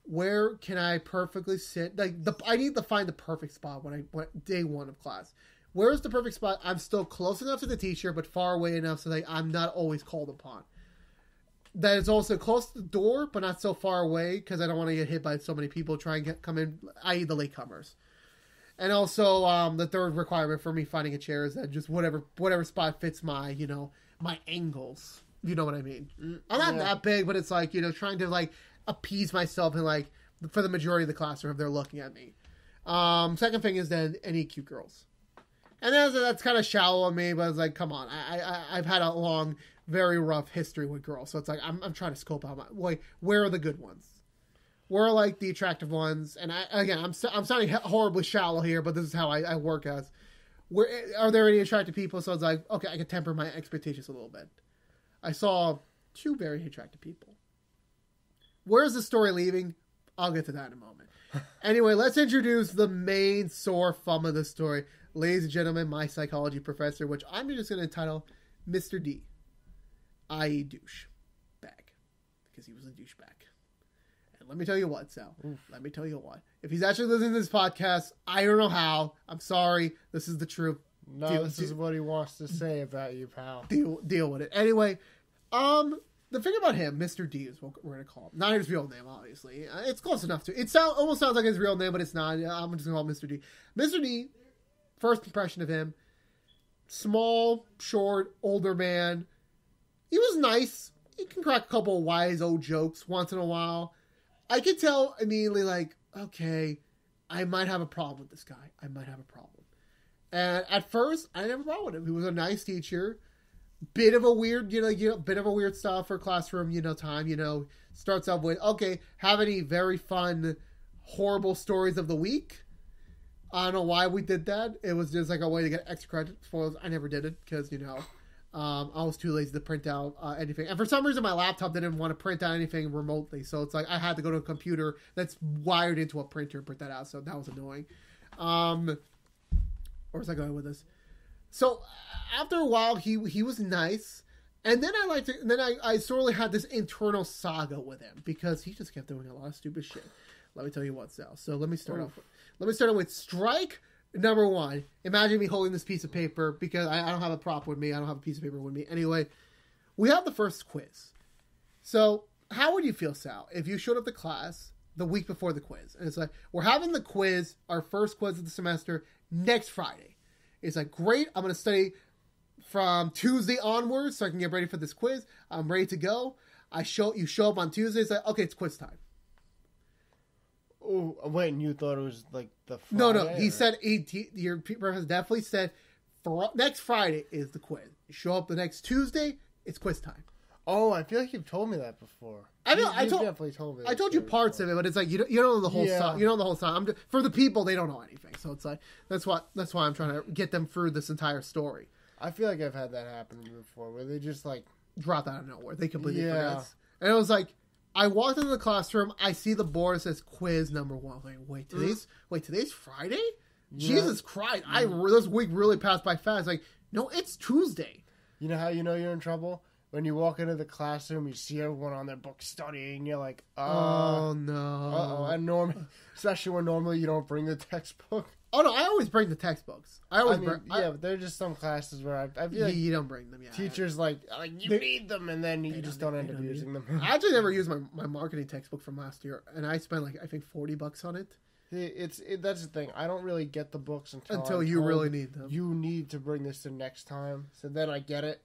where can I perfectly sit? I need to find the perfect spot when day 1 of class. Where is the perfect spot? I'm still close enough to the teacher, but far away enough so that I'm not always called upon. That is also close to the door, but not so far away because I don't want to get hit by so many people trying to come in, i.e. the latecomers. And also, the third requirement for me finding a chair is that just whatever spot fits my angles. You know what I mean? I'm not that big, but it's like, trying to like appease myself and like for the majority of the classroom if they're looking at me. Second thing is then any cute girls. And that's kind of shallow of me, but it's like, come on. I've had a long, very rough history with girls. So it's like, I'm trying to scope out where are the good ones? Where are like the attractive ones? And I'm sounding horribly shallow here, but this is how I work as. Where are there any attractive people? So it's like, okay, I can temper my expectations a little bit. I saw 2 very attractive people. Where's the story leaving? I'll get to that in a moment. Anyway, let's introduce the main sore thumb of the story. Ladies and gentlemen, my psychology professor, which I'm just going to title Mr. D, i.e. douchebag, because he was a douchebag. And let me tell you what, Sal. Let me tell you what. If he's actually listening to this podcast, I don't know how. I'm sorry. This is the truth. No, this is what he wants to say about you, pal. Deal with it. Anyway, the thing about him, Mr. D is what we're going to call him. Not his real name, obviously. It's close enough to. It almost sounds like his real name, but it's not. I'm just going to call him Mr. D. Mr. D, first impression of him, small, short, older man. He was nice. He can crack a couple of wise old jokes once in a while. I could tell immediately, like, okay, I might have a problem with this guy. I might have a problem. And at first, I didn't have a problem with him. He was a nice teacher. Bit of a weird, bit of a weird style for classroom, time, starts off with, okay, have any very fun, horrible stories of the week. I don't know why we did that. It was just like a way to get extra credit for. I never did it because, I was too lazy to print out anything. And for some reason, my laptop didn't want to print out anything remotely. So it's like I had to go to a computer that's wired into a printer and print that out. So that was annoying. Where was I going with this? So after a while, he was nice. And then I sort of had this internal saga with him because he just kept doing a lot of stupid shit. Let me tell you what, Sal. So let me start off with strike number 1. Imagine me holding this piece of paper because I don't have a prop with me. I don't have a piece of paper with me. Anyway, we have the first quiz. So how would you feel, Sal, if you showed up to class the week before the quiz? And it's like, we're having the quiz, our first quiz of the semester, next Friday. It's like, great, I'm going to study from Tuesday onwards so I can get ready for this quiz. I'm ready to go. You show up on Tuesday. It's like, okay, it's quiz time. Oh, wait, and you thought it was like the Friday? No. He said, your professor definitely said, next Friday is the quiz. You show up the next Tuesday, it's quiz time. Oh, I feel like you've told me that before. I know. You definitely told me. I told you parts before. of it, but it's like you don't know the whole Yeah. song. You don't know the whole song. For the people, they don't know anything. So it's like that's why I'm trying to get them through this entire story. I feel like I've had that happen to me before, where they just like Dropped out of nowhere. They completely Yeah. forget. And it was like I walked into the classroom. I see the board that says quiz number 1. I'm like, today's Friday. Yeah. Jesus Christ! This week really passed by fast. Like, no, it's Tuesday. You know how you know you're in trouble? When you walk into the classroom, you see everyone on their book studying, you're like, oh no. Uh-oh. And especially when normally you don't bring the textbook. Oh no, I always bring the textbooks. But there are just some classes where I feel like you don't bring them. Yeah, teachers you need them, and then you just don't end up using them. I actually never used my marketing textbook from last year, and I spent I think $40 on it. That's the thing. I don't really get the books until you really need them. You need to bring this to next time, so then I get it.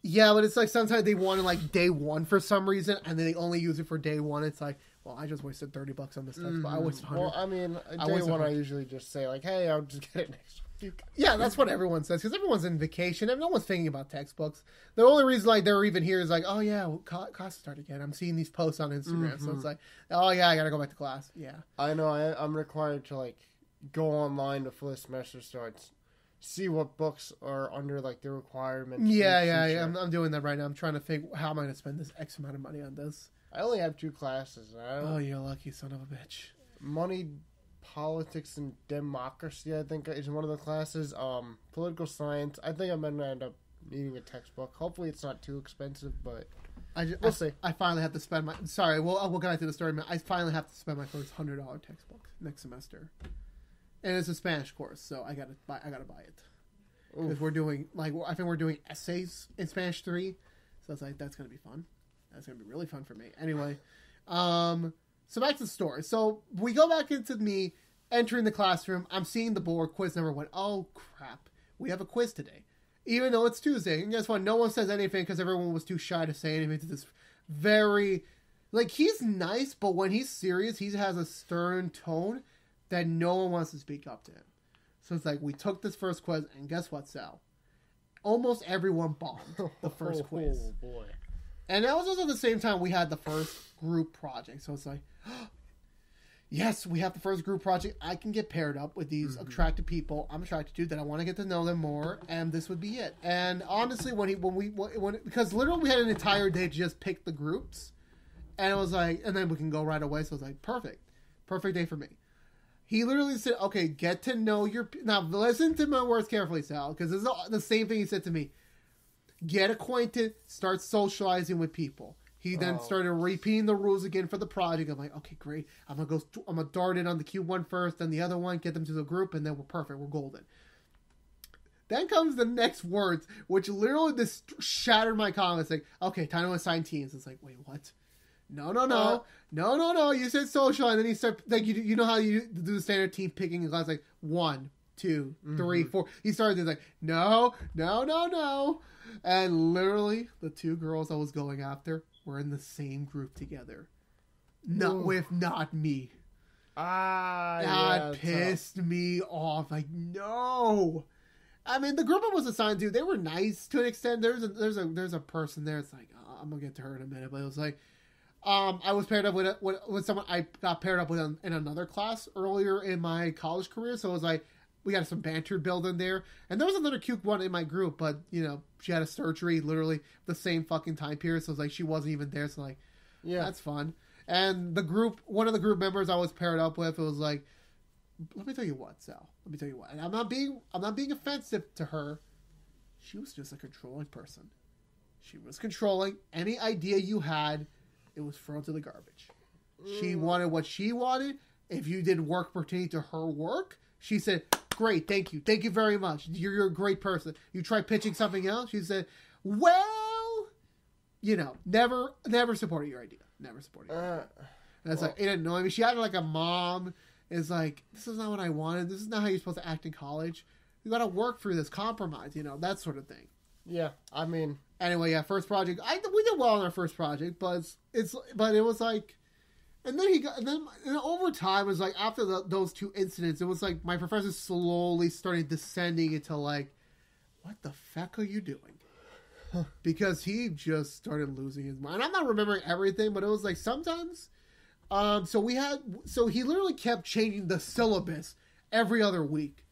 Yeah, but it's like sometimes they want it day 1 for some reason, and then they only use it for day 1. It's like, well, I just wasted $30 on this textbook. I wasted $100. Well, I mean, day 1 I usually just say hey, I'll just get it next week. Yeah, that's what everyone says because everyone's in vacation and no one's thinking about textbooks. The only reason they're even here is oh yeah, class start again. I'm seeing these posts on Instagram, so it's like, oh yeah, I gotta go back to class. Yeah, I know. I'm required to go online before the semester starts. See what books are under the requirements. Yeah. I'm doing that right now. I'm trying to think how am I going to spend this X amount of money on this. I only have 2 classes. Oh, you lucky son of a bitch. Money, politics, and democracy, I think, is one of the classes. Political science. I think I'm going to end up needing a textbook. Hopefully, it's not too expensive, but we'll see. I finally have to spend my. Sorry, we'll get back to the story. I finally have to spend my first $100 textbook next semester. And it's a Spanish course, so I gotta buy it because we're doing I think we're doing essays in Spanish 3, so it's that's gonna be fun. That's gonna be really fun for me. Anyway, so back to the story. So we go back into me entering the classroom. I'm seeing the board quiz number 1. Oh crap, we have a quiz today, even though it's Tuesday. And guess what? No one says anything because everyone was too shy to say anything to this very he's nice, but when he's serious, he has a stern tone that no one wants to speak up to him. So it's we took this first quiz, and guess what, Sal? Almost everyone bombed the first quiz. Oh, boy. And that was also the same time we had the first group project. So it's yes, we have the first group project. I can get paired up with these attractive people I'm attracted to that I want to get to know them more, and this would be it. And honestly, because literally we had an entire day to just pick the groups, and it was and then we can go right away. So it's perfect day for me. He literally said, okay, get to know your... Now, listen to my words carefully, Sal, because this is the same thing he said to me. Get acquainted, start socializing with people. He then started repeating the rules again for the project. I'm like, okay, great. I'm going to dart in on the Q1 first, then the other one, get them to the group, and then we're perfect. We're golden. Then comes the next words, which literally just shattered my comments. Okay, time to assign teams. It's wait, what? No. You said social, and then you start you know how you do the standard team picking in class 1, 2, 3, 4. He started no, and literally the 2 girls I was going after were in the same group together, not me. That pissed me off. No. I mean, the group I was assigned to, they were nice to an extent. There's a person there. It's I'm gonna get to her in a minute, but it was I was paired up with someone I got paired up with in another class earlier in my college career. So it was we got some banter building there. And there was another cute one in my group, but, she had a surgery literally the same fucking time period. So it was she wasn't even there. So yeah, that's fun. And one of the group members I was paired up with, it was let me tell you what, Sal. Let me tell you what. And I'm not being offensive to her. She was just a controlling person. She was controlling. Any idea you had, it was thrown to the garbage. She wanted what she wanted. If you did work pertaining to her work, she said, great, thank you very much. You're a great person. You try pitching something else, she said, well, never supported your idea. Never supported your idea. And it's it annoyed me. She acted like a mom. It's this is not what I wanted. This is not how you're supposed to act in college. You got to work through this, compromise, that sort of thing. Yeah, I mean... Anyway, yeah, first project. We did well on our first project, but it was and then over time it was after those 2 incidents, it was my professor slowly started descending into what the fuck are you doing? because he just started losing his mind. I'm not remembering everything, but it was like sometimes. So he literally kept changing the syllabus every other week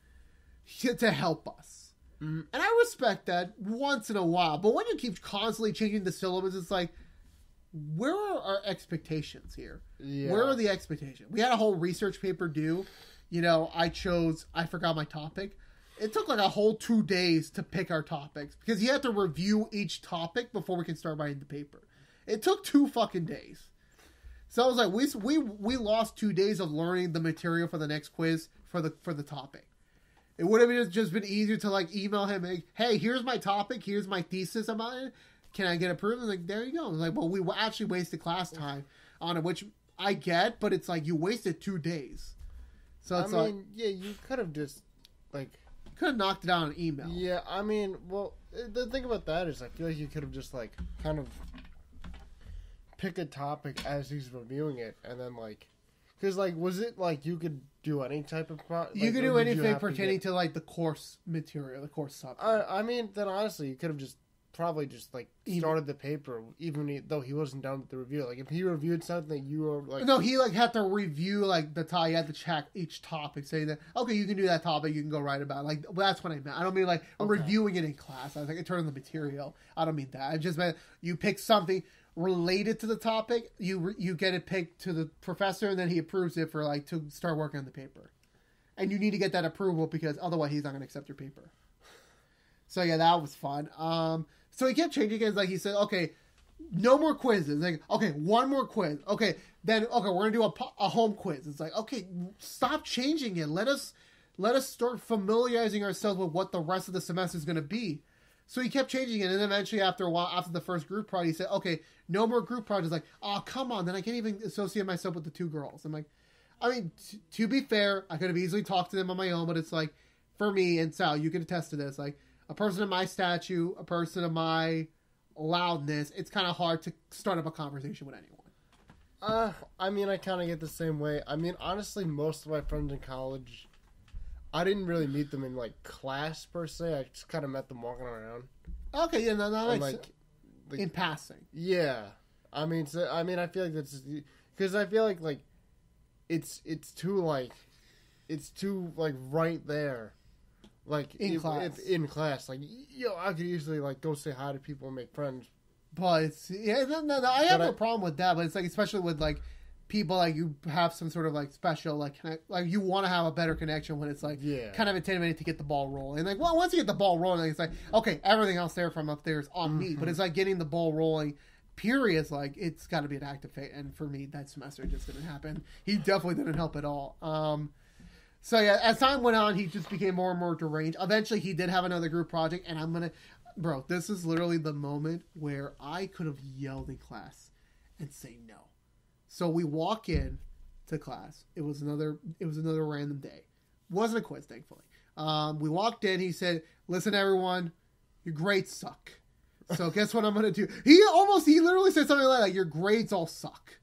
to help us. Mm-hmm. And I respect that once in a while. But when you keep constantly changing the syllabus, it's like, where are our expectations here? Yeah. Where are the expectations? We had a whole research paper due. You know, I forgot my topic. It took like a whole 2 days to pick our topics because you have to review each topic before we can start writing the paper. It took 2 fucking days. So I was like, we lost 2 days of learning the material for the next quiz for the topic. It would have just been easier to like email him, like, hey, here's my topic, here's my thesis about it. Can I get approved? And like, there you go. I'm like, well, we actually wasted class time on it, which I get, but it's like you wasted 2 days. So it's yeah, you could have just like could have knocked it out on email. Yeah, I mean, well, the thing about that is I feel like you could have just like kind of pick a topic as he's reviewing it, and then like, because like, was it like you could do any type of you could do anything pertaining to like the course material, the course subject. I mean, then honestly, you could have just probably just like started the paper, even though he wasn't done with the review. Like if he reviewed something, you were like, no, he like had to review like the topic. You had to check each topic, saying that okay, you can do that topic, you can go write about it. Like well, that's what I meant. I don't mean like reviewing it in class. I was like, it turned the material. I don't mean that. I just meant you pick something related to the topic. You get it picked to the professor, and then he approves it for like to start working on the paper. And you need to get that approval because otherwise he's not going to accept your paper. So yeah, that was fun. So he kept changing it. Like he said, okay, no more quizzes. Like, okay, one more quiz. Okay, then okay, we're gonna do a home quiz. It's like, okay, stop changing it. Let us start familiarizing ourselves with what the rest of the semester is gonna be. So he kept changing it, and eventually, after a while, after the first group project, he said, okay, no more group projects. Like, oh, come on, then I can't even associate myself with the 2 girls. I'm like, I mean, to be fair, I could have easily talked to them on my own, but it's like, for me, and Sal, you can attest to this, like, a person of my stature, a person of my loudness, it's kind of hard to start up a conversation with anyone. I mean, I kind of get the same way. I mean, honestly, most of my friends in college, I didn't really meet them in, like, class, per se. I just kind of met them walking around. Okay, yeah, no, like, in passing. Yeah. I mean, I feel like that's... Because I feel like, it's too, like, right there. Like, in class. Like, I could easily, like, go say hi to people and make friends. But, it's, yeah, no, I have no problem with that, but it's, like, especially with, like, people, like, you have some sort of, like, special, like, you want to have a better connection when it's, like, kind of intimidating to get the ball rolling. And, like, well, once you get the ball rolling, it's like, okay, everything else there from up there is on me. But it's, like, getting the ball rolling, period, is, like, it's got to be an active fate. And for me, that semester just didn't happen. He definitely didn't help at all. So, yeah, as time went on, he just became more and more deranged. Eventually, he did have another group project, and I'm going to... Bro, this is literally the moment where I could have yelled in class and say no. So we walk in to class. It was another random day. Wasn't a quiz, thankfully. We walked in. He said, listen, everyone, your grades suck. So guess what I'm going to do? He literally said something like, your grades all suck.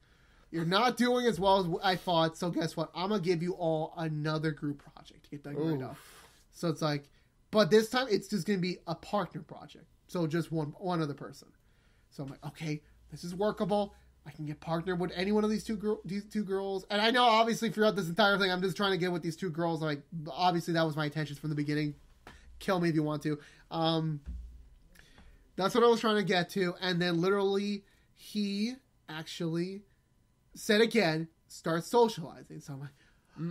You're not doing as well as I thought, so guess what? I'm going to give you all another group project to get that grade up. So it's like, but this time it's just going to be a partner project. So just one other person. So I'm like, okay, this is workable. I can get partnered with any one of these two girls. And I know, obviously, throughout this entire thing, I'm just trying to get with these 2 girls. Like, obviously, that was my intentions from the beginning. Kill me if you want to. That's what I was trying to get to. And then literally, he actually said again, start socializing. So I'm like,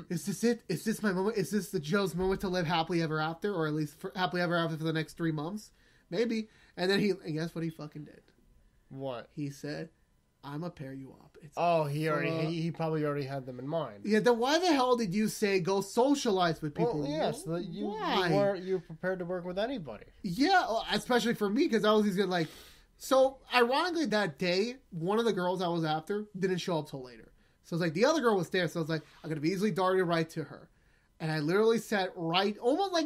is this it? Is this my moment? Is this the Joe's moment to live happily ever after? Or at least happily ever after for the next 3 months? Maybe. And then and guess what he fucking did? What? He said, I'm gonna pair you up. He probably already had them in mind. Yeah, then why the hell did you say go socialize with people? Well, yes, you were prepared to work with anybody. Yeah, especially for me, because I was just like... So, ironically, that day, one of the girls I was after didn't show up till later. So, it's like, the other girl was there, so I was like, I could have easily darted right to her. And I literally sat right, almost like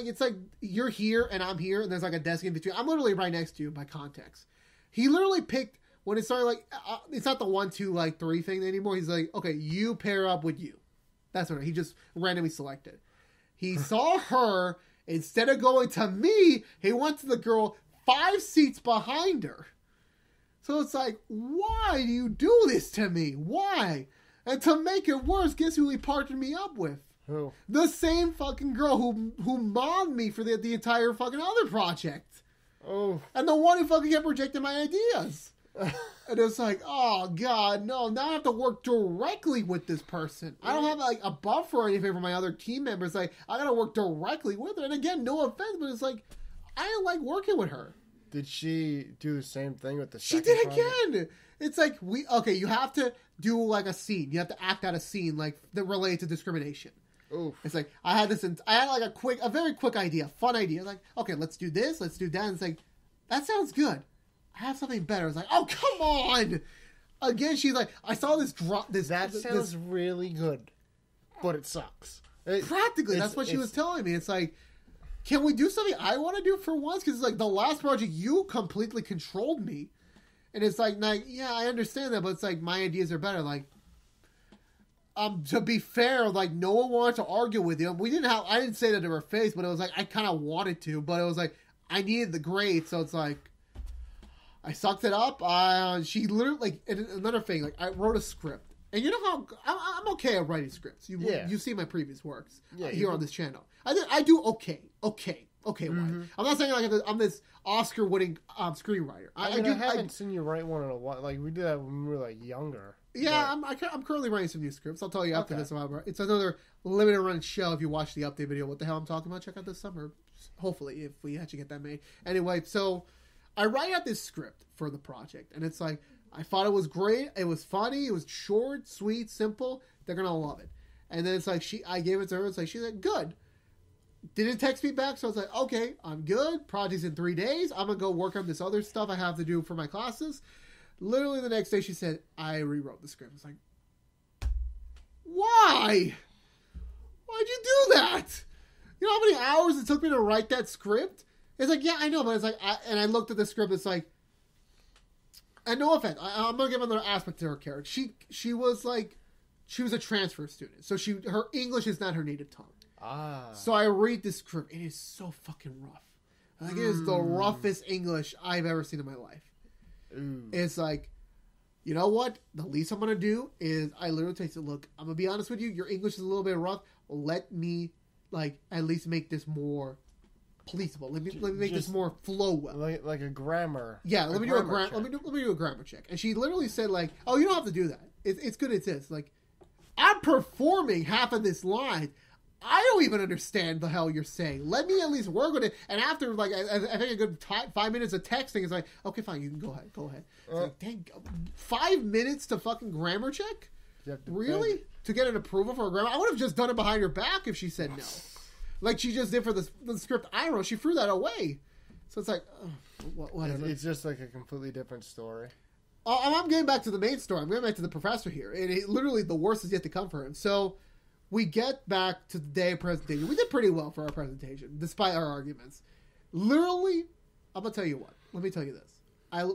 it's like, you're here and I'm here, and there's like a desk in between. I'm literally right next to you by context. He literally picked, when it started, like, it's not the 1, 2, like, 3 thing anymore. He's like, okay, you pair up with you. That's what he just randomly selected. He saw her, instead of going to me, he went to the girl 5 seats behind her. So it's like, why do you do this to me? Why? And to make it worse, guess who he partnered me up with? Who? The same fucking girl who mobbed me for the entire fucking other project. Oh. And the one who fucking kept rejecting my ideas. And it's like, oh god, no, now I have to work directly with this person. I don't have like a buffer or anything for my other team members. Like, I gotta work directly with her. And again, no offense, but it's like, I didn't like working with her. Did she do the same thing with the She second did project? again. It's like, you have to do like a scene. You have to act out a scene like that related to discrimination. Oof. It's like, I had like a very quick idea, fun idea. Like, okay, let's do this, let's do that. And it's like, that sounds good. I have something better. It's like, oh, come on. Again, she's like, I saw this drop. That sounds really good, but it sucks. Practically, that's what she was telling me. It's like, can we do something I want to do for once? Because it's like, the last project, you completely controlled me. And it's like, yeah, I understand that, but it's like, my ideas are better. Like, to be fair, like, no one wanted to argue with you. I didn't say that to her face, but it was like, I kind of wanted to, but it was like, I needed the grade, so it's like, I sucked it up. She literally, like, another thing, like, I wrote a script. And you know how, I'm okay at writing scripts. You've seen my previous works here on this channel. I do okay. Mm-hmm. I'm not saying like I'm this Oscar-winning screenwriter. I haven't seen you write one in a while. Like, we did that when we were, like, younger. Yeah, I'm currently writing some new scripts. I'll tell you after this about it. It's another limited run show. If you watch the update video, what the hell I'm talking about, check out this summer. Hopefully, if we actually get that made. Anyway, so I write out this script for the project, and it's like, I thought it was great. It was funny. It was short, sweet, simple. They're gonna love it. And then it's like I gave it to her. It's like, she's like, good. Didn't text me back, so I was like, okay, I'm good. Project's in 3 days. I'm gonna go work on this other stuff I have to do for my classes. Literally the next day, she said, I rewrote the script. I was like, why? Why'd you do that? You know how many hours it took me to write that script? It's like, yeah, I know, but it's like, I looked at the script, it's like, and no offense, I'm going to give another aspect to her character. She was a transfer student, so her English is not her native tongue. So I read this script, it is so fucking rough. Like, it is the roughest English I've ever seen in my life. It's like, you know what? The least I'm going to do is, I literally say, look, I'm going to be honest with you, your English is a little bit rough. Let me, like, at least make this more pleasable. Let me make this more flow well. Like a grammar. Yeah, let me do a grammar check. And she literally said, like, oh, you don't have to do that. It's good as is. Like, I'm performing half of this line. I don't even understand the hell you're saying. Let me at least work with it. And after, like, I think a good 5 minutes of texting, it's like, okay, fine, you can go ahead. It's like, dang, 5 minutes to fucking grammar check? Really? To get an approval for a grammar? I would have just done it behind her back if she said no. Like she just did for the script I wrote. She threw that away. So it's like, whatever. It's just like a completely different story. I'm getting back to the main story. I'm getting back to the professor here. And literally the worst is yet to come for him. So we get back to the day of presentation. We did pretty well for our presentation, despite our arguments. Literally, I'm going to tell you what. Let me tell you this.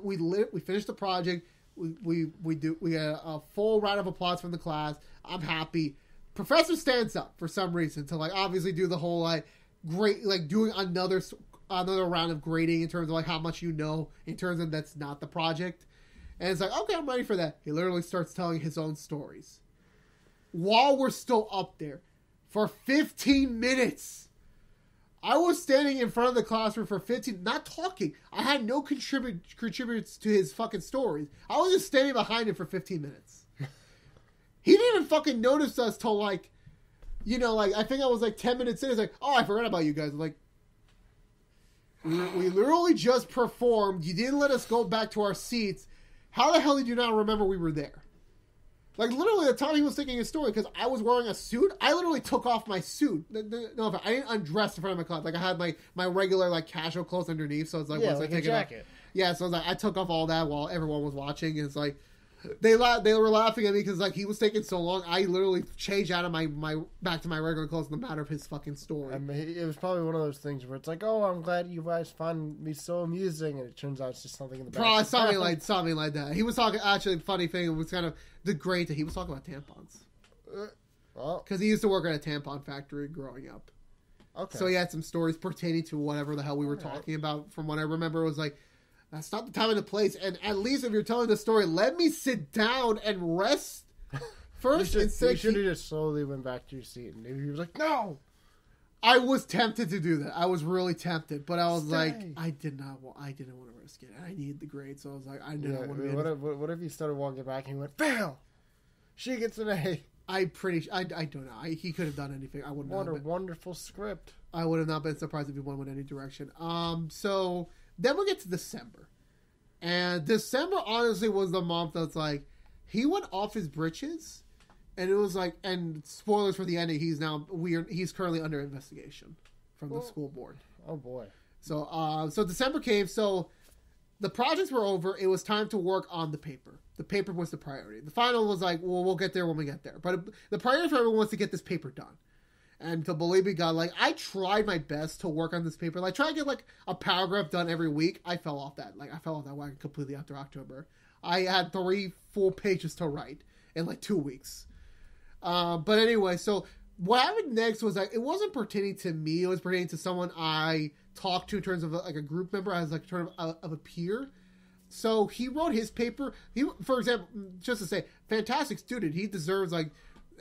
We finished the project. We got a full round of applause from the class. I'm happy. Professor stands up for some reason to, like, obviously do the whole, like, great, like, doing another round of grading in terms of, like, how much you know in terms of that's not the project. And it's like, okay, I'm ready for that. He literally starts telling his own stories while we're still up there for 15 minutes. I was standing in front of the classroom for 15, not talking. I had no contributors to his fucking stories. I was just standing behind him for 15 minutes. He didn't even fucking notice us till, like, you know, like, I think I was like 10 minutes in. It's like, oh, I forgot about you guys. I'm like, we literally just performed. You didn't let us go back to our seats. How the hell did you not remember we were there? Like, literally, the time he was thinking his story, because I was wearing a suit, I literally took off my suit. No, I didn't undress in front of my class. Like, I had my regular, like, casual clothes underneath, so it's like, once I take it off. Yeah, so it's like, I took off all that while everyone was watching, and it's like, they were laughing at me because, like, he was taking so long. I literally changed out of my back to my regular clothes in the matter of his fucking story. I mean, it was probably one of those things where it's like, oh, I'm glad you guys find me so amusing, and it turns out it's just something in the back. Probably something like that. He was talking, actually, funny thing, it was kind of the great that he was talking about tampons. Because he used to work at a tampon factory growing up. Okay. So he had some stories pertaining to whatever the hell we were talking about. From what I remember, it was like, that's not the time and the place. And at least if you're telling the story, let me sit down and rest first. You should have just slowly went back to your seat. And he was like, no! I was tempted to do that. I was really tempted. But I was like, I didn't want to risk it. I needed the grade. So I was like, I didn't want to be What if he started walking back and he went, fail! She gets an A. I don't know. He could have done anything. I wouldn't. What a wonderful script. I would have not been surprised if he went any direction. So then we get to December, and December honestly was the month that's like he went off his britches, and it was like, and spoilers for the ending. He's currently under investigation from the school board. Oh boy. So December came. So the projects were over. It was time to work on the paper. The paper was the priority. The final was like, well, we'll get there when we get there. But the priority for everyone was to get this paper done. And to believe me, God, like, I tried my best to work on this paper. Like, try to get, like, a paragraph done every week. I fell off that. Like, I fell off that wagon completely after October. I had 3 full pages to write in, like, 2 weeks. But anyway, so what happened next was, like, it wasn't pertaining to me. It was pertaining to someone I talked to in terms of, like, a group member as, like, sort of a peer. So he wrote his paper. For example, just to say, fantastic student. He deserves like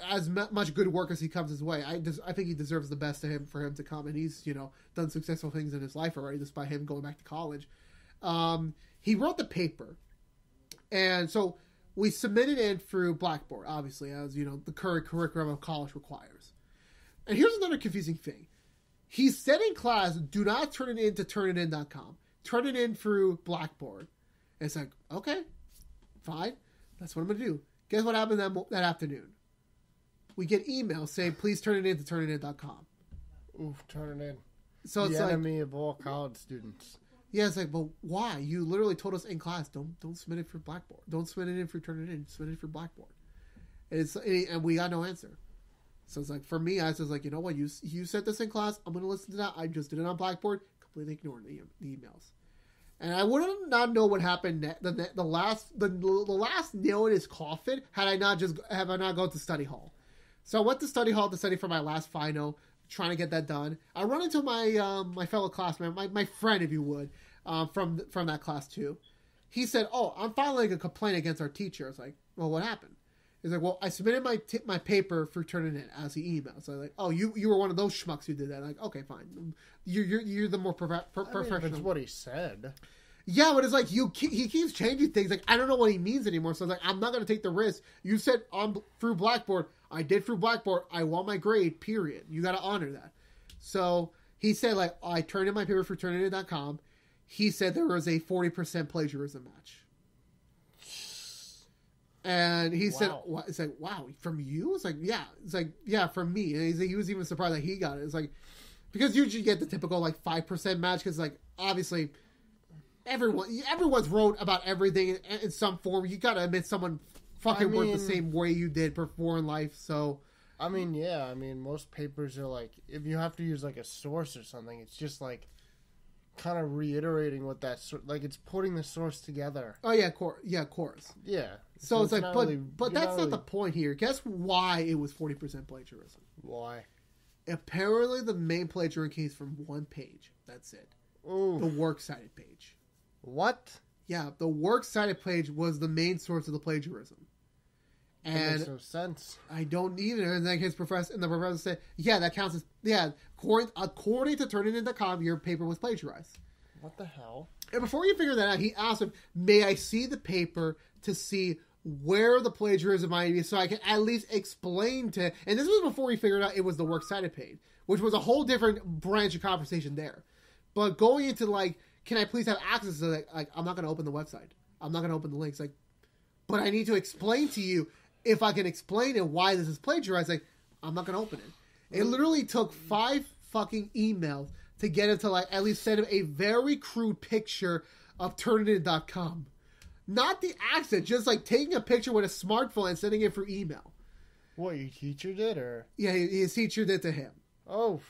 as much good work as he comes his way. I think he deserves the best for him to come, and he's done successful things in his life already, despite him going back to college. He wrote the paper, and so we submitted it through Blackboard, obviously, as the current curriculum of college requires. And here's another confusing thing: he said in class, "Do not turn it in to turnitin.com. Turn it in through Blackboard." And it's like, okay, fine. That's what I'm going to do. Guess what happened that afternoon? We get emails saying, please turn it in to turnitin.com. Oof, turn it in. So it's the enemy of all college students. Yeah, it's like, but why? You literally told us in class, don't submit it for Blackboard. Don't submit it in for Turnitin. Submit it for Blackboard. And we got no answer. So it's like, for me, I was just like, you know what? You said this in class. I'm going to listen to that. I just did it on Blackboard. Completely ignored the emails. And I would not know what happened the last nail in his coffin had I not gone to study hall. So I went to study hall to study for my last final, trying to get that done. I run into my fellow classmate, my friend, if you would, from that class too. He said, "Oh, I'm filing a complaint against our teacher." I was like, "Well, what happened?" He's like, "Well, I submitted my paper for turning in as he emailed." So I was like, "Oh, you were one of those schmucks who did that." I'm like, okay, fine. You're the more professional. That's what he said. Yeah, but it's like he keeps changing things. Like, I don't know what he means anymore. So I was like, I'm not going to take the risk. You said through Blackboard. I did through Blackboard. I want my grade, period. You got to honor that. So he said, like, I turned in my paper for turnitin.com. He said there was a 40% plagiarism match. And he said, it's like, wow, from you? It's like, yeah. It's like, yeah, from me. And he was even surprised that he got it. It's like, because usually you get the typical, like, 5% match. Because, like, obviously, everyone's wrote about everything in some form. You got to admit someone fucking worked the same way you did before in life. So, I mean, yeah. I mean, most papers are, like, if you have to use, like, a source or something, it's just, like, kind of reiterating what that like it's putting the source together. Oh yeah, of course. Yeah. So it's like, but that's not the point here. Guess why it was 40% plagiarism? Why? Apparently, the main plagiarism came from one page. That's it. Ooh. The works cited page. What? Yeah, the works cited page was the main source of the plagiarism. And that makes no sense. I don't either. And then the professor said, yeah, that counts as, according to Turnitin.com, your paper was plagiarized. What the hell? And before you figure that out, he asked him, may I see the paper to see where the plagiarism might be so I can at least explain to, and this was before he figured out it was the works cited page, which was a whole different branch of conversation there. But going into like, can I please have access to that? Like, I'm not going to open the website. I'm not going to open the links. Like, but I need to explain to you if I can explain it why this is plagiarized. Like, I'm not going to open it. It literally took 5 fucking emails to get him to like at least send him a very crude picture of Turnitin.com. Not the accent, just like taking a picture with a smartphone and sending it through email. What, your teacher did, or? Yeah, his teacher did to him. Oh,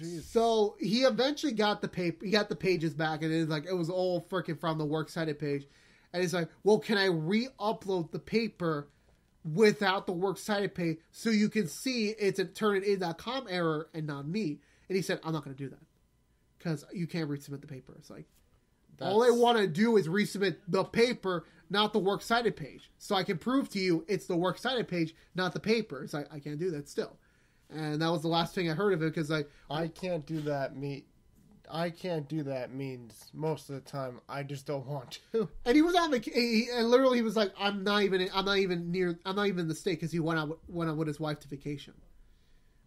jeez. So he eventually got the paper. He got the pages back, and it was all freaking from the works cited page. And he's like, "Well, can I re-upload the paper without the works cited page so you can see it's a Turnitin.com error and not me?" And he said, I'm not going to do that because you can't resubmit the paper. It's like, all they want to do is resubmit the paper, not the works cited page. So I can prove to you it's the works cited page, not the paper. It's like, I can't do that still. And that was the last thing I heard of it because I can't do that. I can't do that means most of the time I just don't want to. And he was on and literally he was like, I'm not even in the state because he went out with his wife to vacation.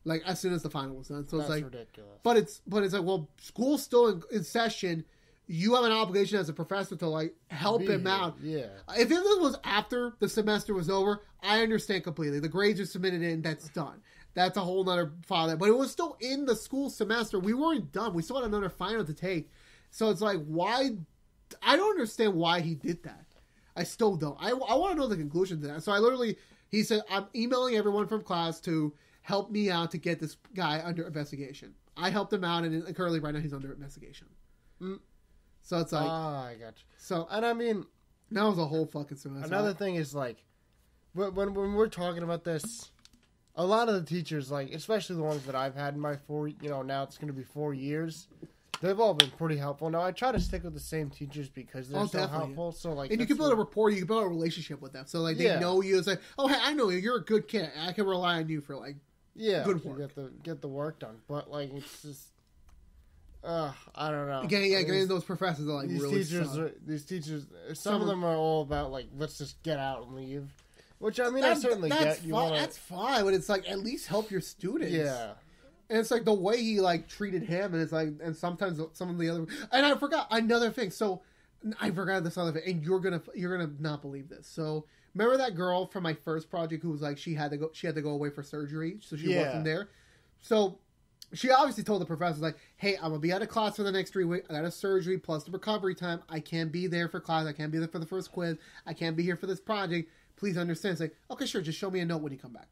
Like as soon as the final was done. So it's That's like ridiculous. But it's like, well, school's still in session. You have an obligation as a professor to like help him out. Yeah. If it was after the semester was over, I understand completely. The grades are submitted in, that's done. That's a whole nother file. But it was still in the school semester. We weren't done. We still had another final to take. So it's like, why? I don't understand why he did that. I still don't. I want to know the conclusion to that. So he said, I'm emailing everyone from class to help me out to get this guy under investigation. I helped him out, and currently right now he's under investigation. So it's like... I got you. So, and I mean... That was a whole fucking semester. Another thing is, like, when we're talking about this... A lot of the teachers, like, especially the ones that I've had in my now it's going to be 4 years, they've all been pretty helpful. Now, I try to stick with the same teachers because they're so helpful. So, like, and you can build a rapport, you can build a relationship with them. So, like, they know you. It's like, oh, hey, I know you. You're a good kid. I can rely on you for, like, good work. Get the work done. But, like, it's just, I don't know. Getting those professors are, like, these really these teachers, some of them are all about, like, let's just get out and leave. Which, I mean, I certainly get. That's fine, but it's like, at least help your students. Yeah. And it's like the way he, like, treated him, and it's like, and sometimes some of the other... And I forgot another thing. So, I forgot this other thing, and you're gonna not believe this. So, remember that girl from my first project who was like, she had to go away for surgery, so she wasn't there? So, she obviously told the professor, like, hey, I'm gonna be out of class for the next 3 weeks. I got a surgery plus the recovery time. I can't be there for class. I can't be there for the first quiz. I can't be here for this project. Please understand. It's like, okay, sure, just show me a note when you come back.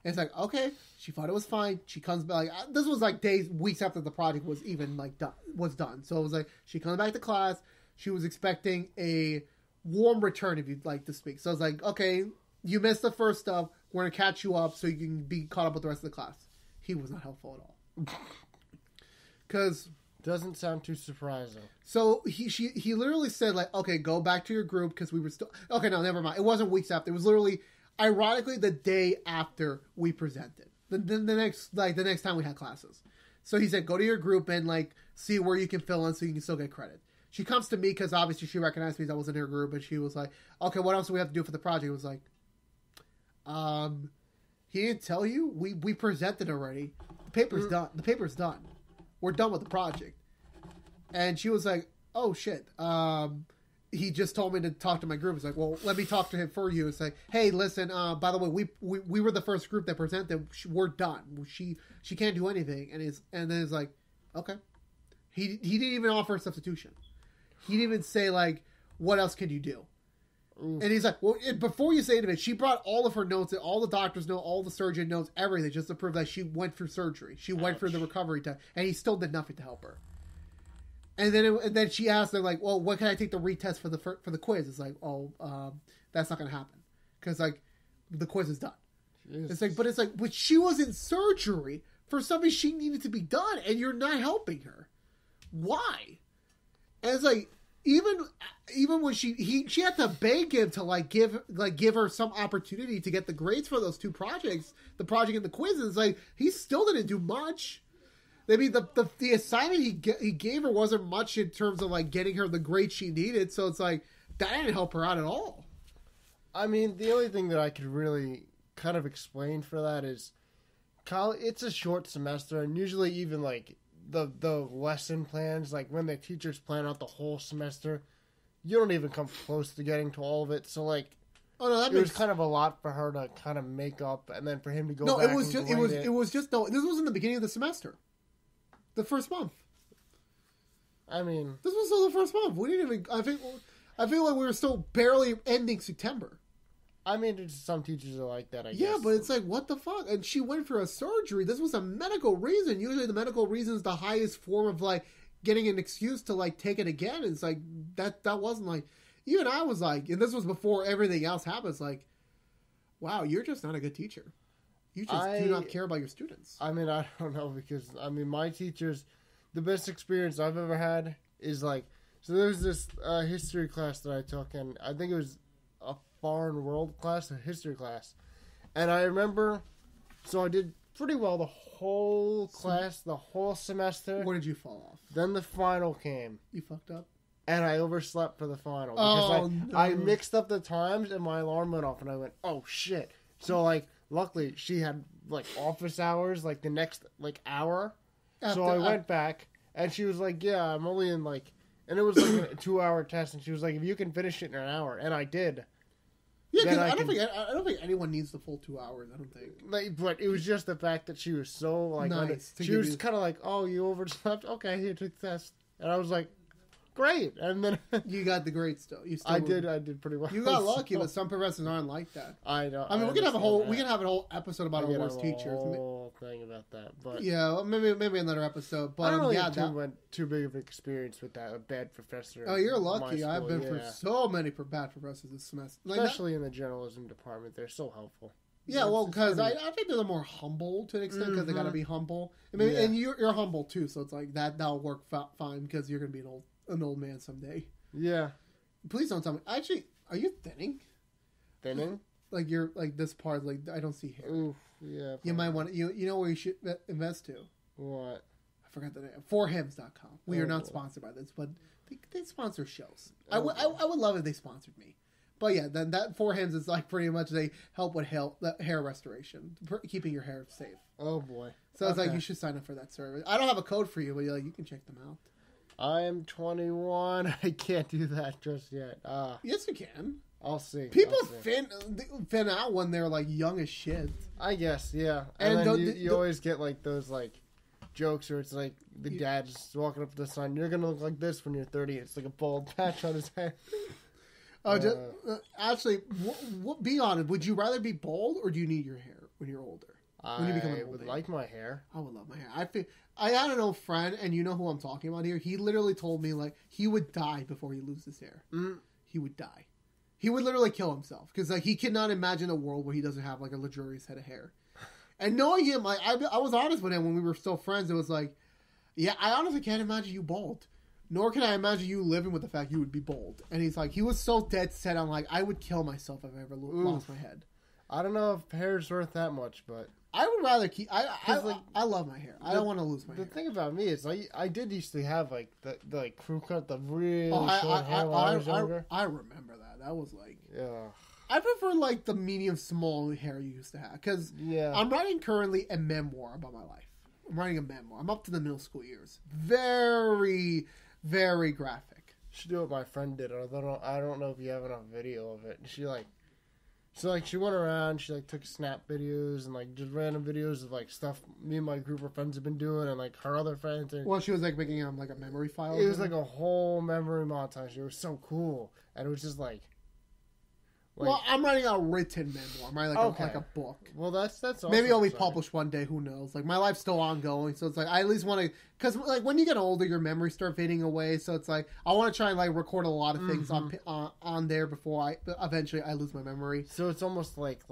And it's like, okay, she thought it was fine. She comes back. Like, this was like weeks after the project was even like done. So it was like, she comes back to class. She was expecting a warm return, if you'd like to speak. So I was like, okay, you missed the first stuff. We're going to catch you up so you can be caught up with the rest of the class. He was not helpful at all. Because... Doesn't sound too surprising. So he literally said, like, okay, go back to your group because we were still... Okay, no, never mind. It wasn't weeks after. It was literally, ironically, the day after we presented. The next time we had classes. So he said, go to your group and, like, see where you can fill in so you can still get credit. She comes to me because obviously she recognized me as I was in her group, and she was like, okay, what else do we have to do for the project? It was like, he didn't tell you? We presented already. The paper's done. The paper's done. We're done with the project. And she was like, oh, shit. He just told me to talk to my group. It's like, well, let me talk to him for you. It's like, hey, listen, by the way, we were the first group that presented. We're done. She can't do anything. And then it's like, okay. He didn't even offer a substitution. He didn't even say, like, what else can you do? Ooh. And he's like, well, before you say anything, she brought all of her notes, all the doctor's notes, all the surgeon notes, everything, just to prove that she went through surgery. She went through the recovery time, and he still did nothing to help her. And then she asked them, like, well, when can I take the retest for the quiz? It's like, that's not going to happen. Because, like, the quiz is done. Jesus. It's like, but she was in surgery for something she needed to be done, and you're not helping her. Why? And it's like, even when she had to beg him to give her some opportunity to get the grades for those two projects, the project and the quizzes. Like, he still didn't do much. I mean, the assignment he gave her wasn't much in terms of like getting her the grades she needed. So it's like that didn't help her out at all. I mean, the only thing that I could really kind of explain for that is college. It's a short semester, and usually even like the lesson plans, like when the teachers plan out the whole semester, you don't even come close to getting to all of it. So like, it was kind of a lot for her to kind of make up, and then for him to go. No, back it was just this was in the beginning of the semester, the first month. I mean, this was still the first month. We didn't even. I feel like we were still barely ending September. I mean, some teachers are like that, I guess. Yeah, but it's like, what the fuck? And she went for a surgery. This was a medical reason. Usually the medical reason is the highest form of, like, getting an excuse to, like, take it again. It's like, that wasn't, like... Even I was like... And this was before everything else happened. It's like, wow, you're just not a good teacher. You just do not care about your students. I mean, I don't know, because, I mean, my teachers, the best experience I've ever had is like, so there's this history class that I took, and I think it was a foreign world class, a history class. And I remember, so I did pretty well the whole class, the whole semester. Where did you fall off? Then the final came. You fucked up? And I overslept for the final. Because I mixed up the times, and my alarm went off, and I went, oh, shit. So, like, luckily, she had, like, office hours, like, the next, like, hour. So I went back, and she was like, yeah, I'm only in, like... And it was, like, a 2-hour test, and she was like, if you can finish it in an hour. And I did. Yeah, because I don't think anyone needs the full 2 hours, I don't think. Like, but it was just the fact that she was so, like... Nice. She was kind of like, oh, you overslept? Okay, here, take the test. And I was like... Great, and then you got the grade still. I did pretty well. You got lucky, but some professors aren't like that. I know. I mean, we can have a whole episode about our worst teachers. A whole thing about that, but yeah, maybe another episode. But I don't have too big of an experience with that. A bad professor. Oh, you're lucky. I've been for so many bad professors this semester, especially in the journalism department. They're so helpful. Yeah, well, because I think they're more humble to an extent because they got to be humble. I mean, and you're humble too, so it's like that'll work fine because you're gonna be an old man someday. Yeah. Please don't tell me. Actually, are you thinning? Thinning? Like you're like this part. Like I don't see hair. Oof. Yeah. Probably. You might want to. You know where you should invest to. What? I forgot the name. Forhims.com. We are not sponsored by this, but they sponsor shows. I would love if they sponsored me. But yeah, then that Forhims is like pretty much they help with hair restoration, keeping your hair safe. Oh boy. So it's like you should sign up for that service. I don't have a code for you, but you can check them out. I am 21. I can't do that just yet. Yes, you can. I'll see. People fin out when they're like young as shit. I guess, yeah. And then you always get like those like jokes where it's like the dad's walking up to the son. You're gonna look like this when you're 30. It's like a bald patch on his head. Actually, be honest. Would you rather be bald or do you need your hair when you're older? When you become an old would age? like my hair. I would love my hair. I had an old friend, and you know who I'm talking about here. He literally told me like he would die before he loses his hair. He would die. He would literally kill himself because like he cannot imagine a world where he doesn't have like a luxurious head of hair. And knowing him, like I was honest with him when we were still friends. It was like, yeah, I honestly can't imagine you bald. Nor can I imagine you living with the fact you would be bald. And he's like, he was so dead set on like, I would kill myself if I ever lost my head. I don't know if hair's worth that much, but I would rather keep. I love my hair. I don't want to lose my hair. The thing about me is, I did used to have like the like crew cut, the really short hair when I was younger. I remember that. That was like, yeah. I prefer like the medium small hair you used to have because I'm writing currently a memoir about my life. I'm writing a memoir. I'm up to the middle school years. Very, very graphic. You should do what my friend did. Although I don't know if you have enough video of it. She went around, she like took snap videos and like just random videos of like stuff me and my group of friends have been doing and like her other friends. And she was like making like a memory file. It was like a whole memory montage. It was so cool, and it was just like well, I'm writing a written memoir. I'm writing like a book. Well, that's also maybe it'll be published one day. Who knows? Like my life's still ongoing, so it's like I at least want to, because like when you get older, your memories start fading away. So it's like I want to try and like record a lot of things on there before I eventually lose my memory. So it's almost like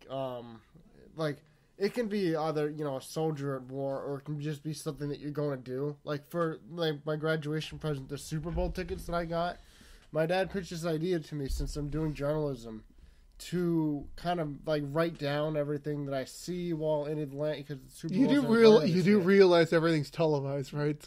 it can be either a soldier at war, or it can just be something that you're going to do. Like for like my graduation present, the Super Bowl tickets that I got. My dad pitched this idea to me, since I'm doing journalism, to kind of like write down everything that I see while in Atlanta, because the Super Bowl. You do realize everything's televised, right?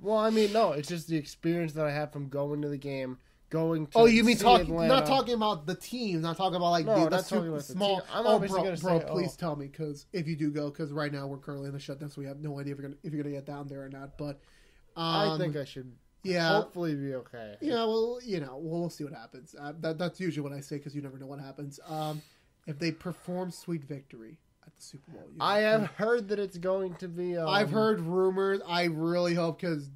Well, I mean, no, it's just the experience that I have from going to the game, going to. Oh, you mean Atlanta. not talking about the team, not talking about like the super small. I'm obviously going to say, please tell me, because if you do go, because right now we're currently in the shutdown, so we have no idea if you're gonna get down there or not. But I think I should. Yeah, hopefully be okay. Yeah, well, we'll see what happens. That's usually what I say, because you never know what happens. If they perform "Sweet Victory" at the Super Bowl, I have heard that it's going to be. I've heard rumors. I really hope, because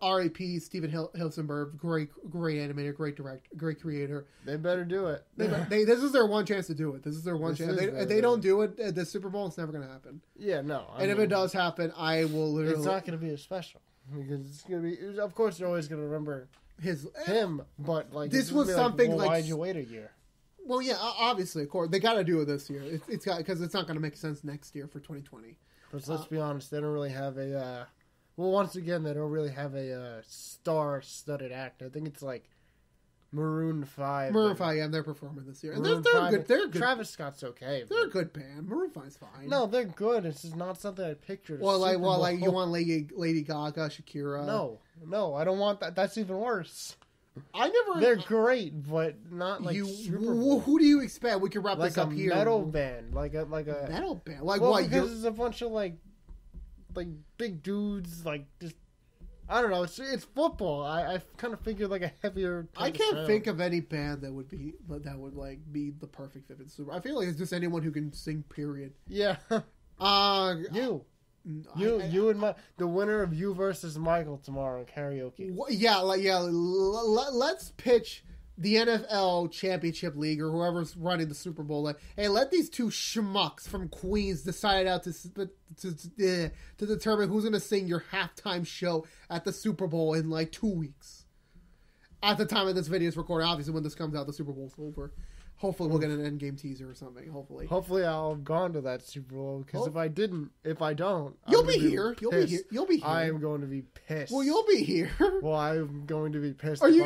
R.A.P. Steven Hilsenberg, great animator, great director, great creator. They better do it. This is their one chance to do to do it. If they don't do it at the Super Bowl, it's never going to happen. Yeah, no. If it does happen, I will literally. It's not going to be a special. Because it's gonna be, of course, you're always gonna remember him, but like this was something like, why'd you wait a year? Well, yeah, obviously, of course, they got to do it this year. It's got because it's not going to make sense next year for 2020. But let's be honest, they don't really have a. Well, once again, they don't really have a star-studded act. I think it's like Maroon 5. Maroon 5, yeah, they're performing this year. And Maroon they're 5, good. They're good. Travis Scott's okay. They're a good band. Maroon 5's fine. No, they're good. It's just not something I pictured. Well, like you want Lady Gaga, Shakira. No, I don't want that. That's even worse. I never. They're great, but not like Super Bowl. Who do you expect? We can wrap this up here. Like a metal band, like a metal band. Like well, what? Because it's a bunch of like big dudes, like just I don't know. It's football. I kind of figured like a heavier. I can't think of any band that would be like be the perfect fit for the Super Bowl. I feel like it's just anyone who can sing. Period. Yeah. You and the winner of you versus Michael tomorrow in karaoke. Let's pitch the NFL Championship League or whoever's running the Super Bowl. Like, hey, let these two schmucks from Queens decide out to determine who's going to sing your halftime show at the Super Bowl in like 2 weeks. At the time of this video is recorded, obviously when this comes out, the Super Bowl's over. Hopefully we'll get an endgame teaser or something. Hopefully I'll have gone to that Super Bowl because if I don't, you'll be here. You'll be here. I am going to be pissed. Well, you'll be here. Well, I'm going to be pissed. Are you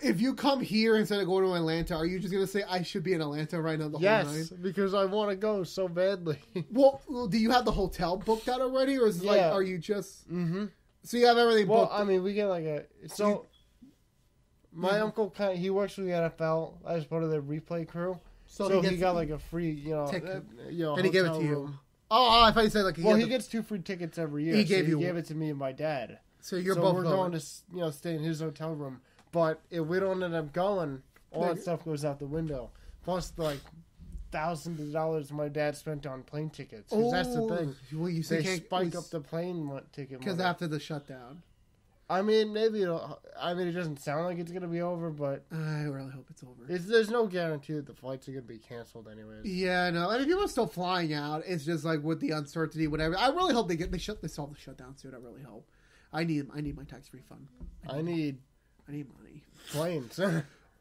if you come here instead of going to Atlanta? Are you just going to say I should be in Atlanta right now? Yes, because I want to go so badly. Well, do you have the hotel booked out already, or is it like are you just? Mm-hmm. So you have everything booked. Well, I mean, we get like a My uncle, he works for the NFL as part of the replay crew. So he got like a free, ticket. And he gave it to you. Oh, I thought you said like he gets 2 free tickets every year. He gave it to me and my dad. So both we're going to stay in his hotel room. But if we don't end up going, all that stuff goes out the window. Plus like thousands of dollars my dad spent on plane tickets. Because that's the thing. Well, they spike up the plane ticket because after the shutdown. I mean, maybe it doesn't sound like it's going to be over, but I really hope it's over. There's no guarantee that the flights are going to be canceled anyways. Yeah, no. I mean, people are still flying out. It's just like with the solve the shutdown soon. I really hope. I need my tax refund. I need money. Planes.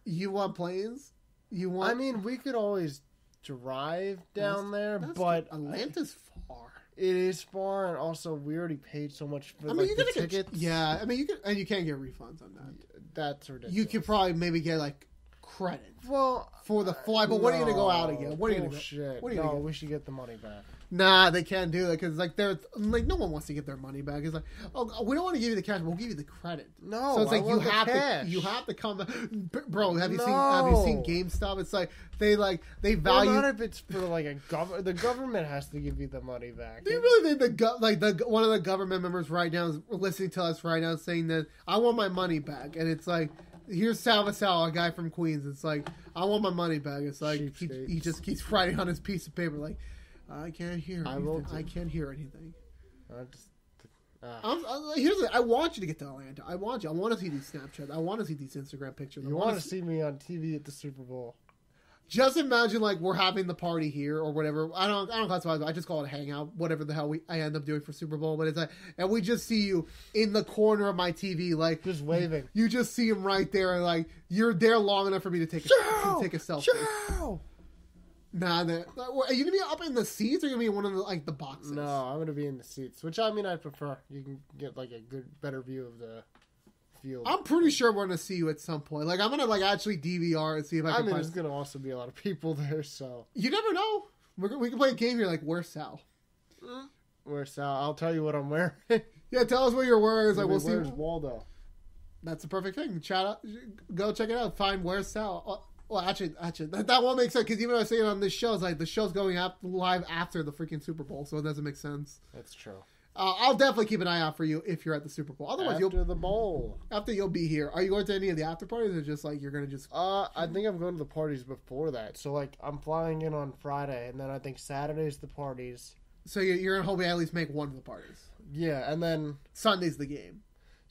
You want planes? I mean, we could always drive down there, but Atlanta's far. It is far, and also we already paid so much for the tickets. Yeah, I mean, you can't get refunds on that. That's ridiculous. You could probably maybe get like credit. Well, for the flight, but what are you gonna go out again? What are you gonna go? We should get the money back. Nah, they can't do that because like they're like no one wants to get their money back. It's like, oh, we don't want to give you the cash, we'll give you the credit. No, so it's like you have to come, bro. Have you seen GameStop? It's like they value. Well, not if it's for like the government has to give you the money back. Do you really think one of the government members right now is listening to us right now saying that I want my money back, and it's like. Here's Salvasal, a guy from Queens. It's like, I want my money back. It's like, he just keeps writing on his piece of paper, like, I can't hear anything. I can't hear anything. I want you to get to Atlanta. I want to see these Snapchats. I want to see these Instagram pictures. You want to see me on TV at the Super Bowl. Just imagine, like, we're having the party here or whatever. I don't classify it. I just call it a hangout, whatever the hell I end up doing for Super Bowl. But it's like, and we just see you in the corner of my TV, like just waving. You just see him right there, and like you're there long enough for me to take a selfie. Ciao! Nah, are you gonna be up in the seats or are you gonna be in one of the boxes? No, I'm gonna be in the seats, which I mean I prefer. You can get like a better view of the. I'm pretty sure we're gonna see you at some point. Like I'm gonna actually DVR and see if I can. I mean, there's gonna also be a lot of people there, so you never know. We can play a game here. Like, where's Sal? Where's Sal? I'll tell you what I'm wearing. Yeah, tell us what you're wearing. It's like we'll see. Where's Waldo? That's the perfect thing. Go check it out. Find where's Sal. Well, actually, that won't make sense because even though I say it on this show, it's like the show's going live after the freaking Super Bowl, so it doesn't make sense. That's true. I'll definitely keep an eye out for you if you're at the Super Bowl. Otherwise, you'll be here. Are you going to any of the after parties, or just like you're gonna just? I think I'm going to the parties before that. So like I'm flying in on Friday, and then I think Saturday's the parties. So you're gonna hope we at least make one of the parties. Yeah, and then Sunday's the game.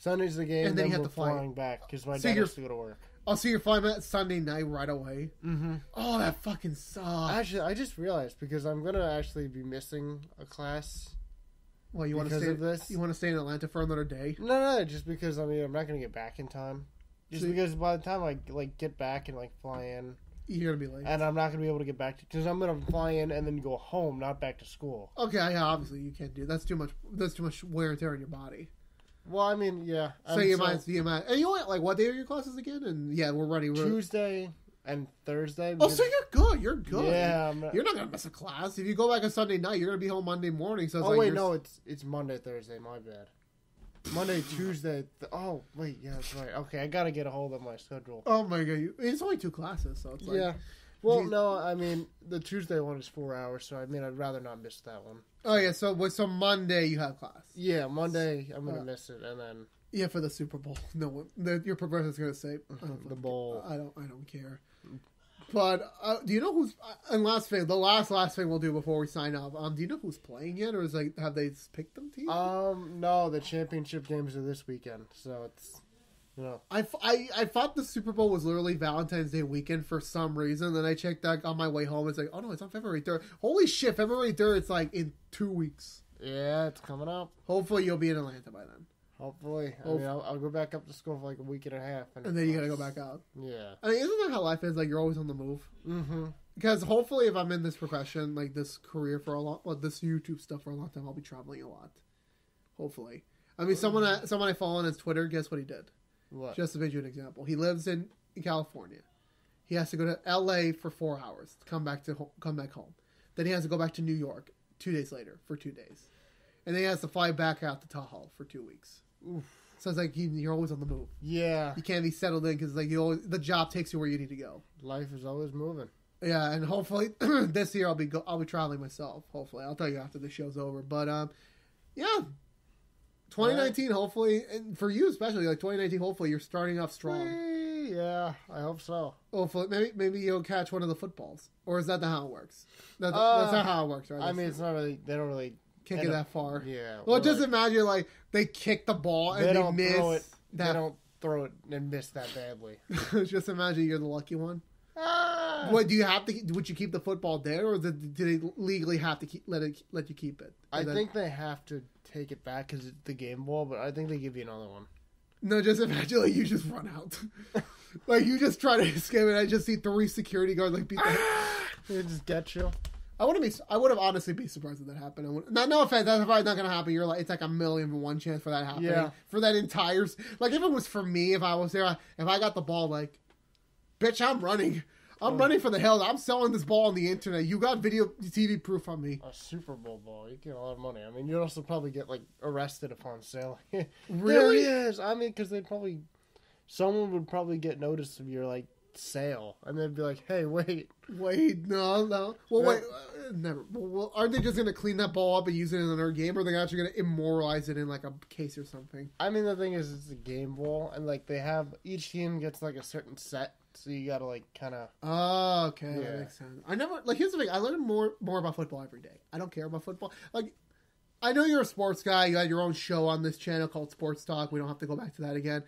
And then you have to fly back because my dad has to go to work. Oh, so you're flying that Sunday night right away? Mm-hmm. Oh, that fucking sucks. Actually, I just realized because I'm gonna actually be missing a class. Well, you want to stay in Atlanta for another day? No, just because I'm not going to get back in time. Because by the time I get back and fly in, You're gonna be late, and I'm not gonna be able to get back to because I'm gonna fly in and then go home, not back to school. Okay, yeah, obviously you can't do that's too much. That's too much wear and tear on your body. Well, I mean, yeah. So you might. And you only like what day are your classes again? And yeah, we're ready. Tuesday and Thursday. Oh, so you're good. You're good. Yeah, you're not gonna miss a class. If you go back on Sunday night, you're gonna be home Monday morning. So it's no, it's Monday, Thursday. My bad. Monday, Tuesday. Oh wait, yeah, that's right. Okay, I gotta get a hold of my schedule. Oh my god, it's only 2 classes, so it's like yeah. Well, no, I mean the Tuesday one is 4 hours, so I mean I'd rather not miss that one. Oh yeah, so Monday you have class. Yeah, Monday I'm gonna miss it, and then yeah, for the Super Bowl. No one, your professor's gonna say the bowl. I don't care. But do you know who's? And last thing we'll do before we sign off. Do you know who's playing yet, or is like have they picked them to you? No, the championship games are this weekend, so it's. No. I thought the Super Bowl was literally Valentine's Day weekend for some reason. Then I checked that on my way home. It's like, oh no, it's on February 3rd. Holy shit, February 3rd, it's like in 2 weeks. Yeah, it's coming up. Hopefully you'll be in Atlanta by then. Hopefully. I mean, I'll go back up to school for like a week and a half. And then you gotta go back out. Yeah. I mean, isn't that how life is? Like, you're always on the move. Mm-hmm. Because hopefully if I'm in this profession, like this career for this YouTube stuff for a long time, I'll be traveling a lot. Hopefully. I mean, someone I follow on his Twitter, guess what he did? What? Just to give you an example. He lives in California. He has to go to LA for 4 hours to come back home. Then he has to go back to New York 2 days later for 2 days. And then he has to fly back out to Tahoe for 2 weeks. Oof. So it's like you're always on the move. Yeah. You can't be settled in because like the job takes you where you need to go. Life is always moving. Yeah, and hopefully this year I'll be traveling myself. Hopefully, I'll tell you after the show's over. But yeah, 2019 hopefully, and for you especially, like 2019 hopefully you're starting off strong. Yeah, I hope so. Hopefully, maybe you'll catch one of the footballs, or is that not how it works? That's not how it works, right? I mean, it's not really. They don't really. Can't get that far. Yeah. Well, just imagine like they kick the ball and they miss. Throw it. They don't throw it and miss that badly. Just imagine you're the lucky one. What do you have to? Would you keep the football there, or do they legally have to let you keep it? I think they have to take it back because it's the game ball, but I think they give you another one. No, just imagine like you just run out, like you just try to escape, and I just see 3 security guards like beat the. They just get you. I would have honestly be surprised if that happened. No offense, that's probably not going to happen. You're like, it's like 1,000,000 chance for that happening. Yeah. For that entire, like if it was for me, if I was there, if I got the ball, like, bitch, I'm running. I'm running for the hills. I'm selling this ball on the internet. You got video TV proof on me. A Super Bowl ball. You get a lot of money. I mean, you'd also probably get like arrested upon sale. Really? Yes. I mean, because someone would probably get notice of your like sale, and they'd be like, "Hey, wait, no. Well, wait, never. Well, aren't they just gonna clean that ball up and use it in another game, or are they actually gonna immortalize it in like a case or something?" I mean, the thing is, it's a game ball, and like they have each team gets like a certain set, so you gotta like kind of. Oh, okay, that makes sense. I never like. Here's the thing: I learn more about football every day. I don't care about football. Like, I know you're a sports guy. You had your own show on this channel called Sports Talk. We don't have to go back to that again.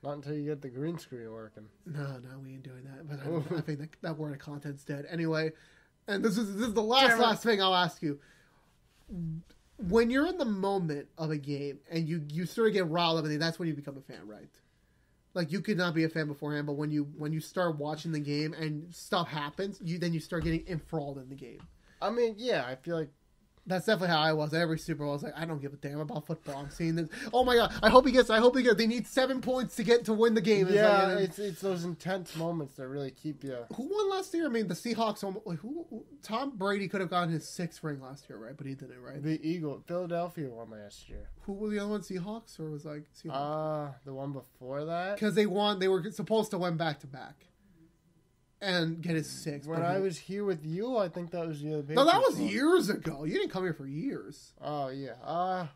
Not until you get the green screen working. No, we ain't doing that. But I think that word of content's dead. Anyway, and this is the last thing I'll ask you. When you're in the moment of a game and you sort of get riled up, that's when you become a fan, right? Like you could not be a fan beforehand, but when you start watching the game and stuff happens, then you start getting enthralled in the game. I mean, yeah, I feel like. That's definitely how I was. Every Super Bowl, I was like, I don't give a damn about football. I'm seeing this. Oh my god! I hope he gets. They need 7 points to win the game. Yeah, it's those intense moments that really keep you. Who won last year? I mean, the Seahawks. Tom Brady could have gotten his 6th ring last year, right? But he didn't, right? Philadelphia won last year. Who was the other one? Seahawks, or was like Seahawks? The one before that. Because they won. They were supposed to win back to back. And get his 6th. When I was here with you, I think that was the other Patriots. No, that was years ago. You didn't come here for years. Oh, yeah.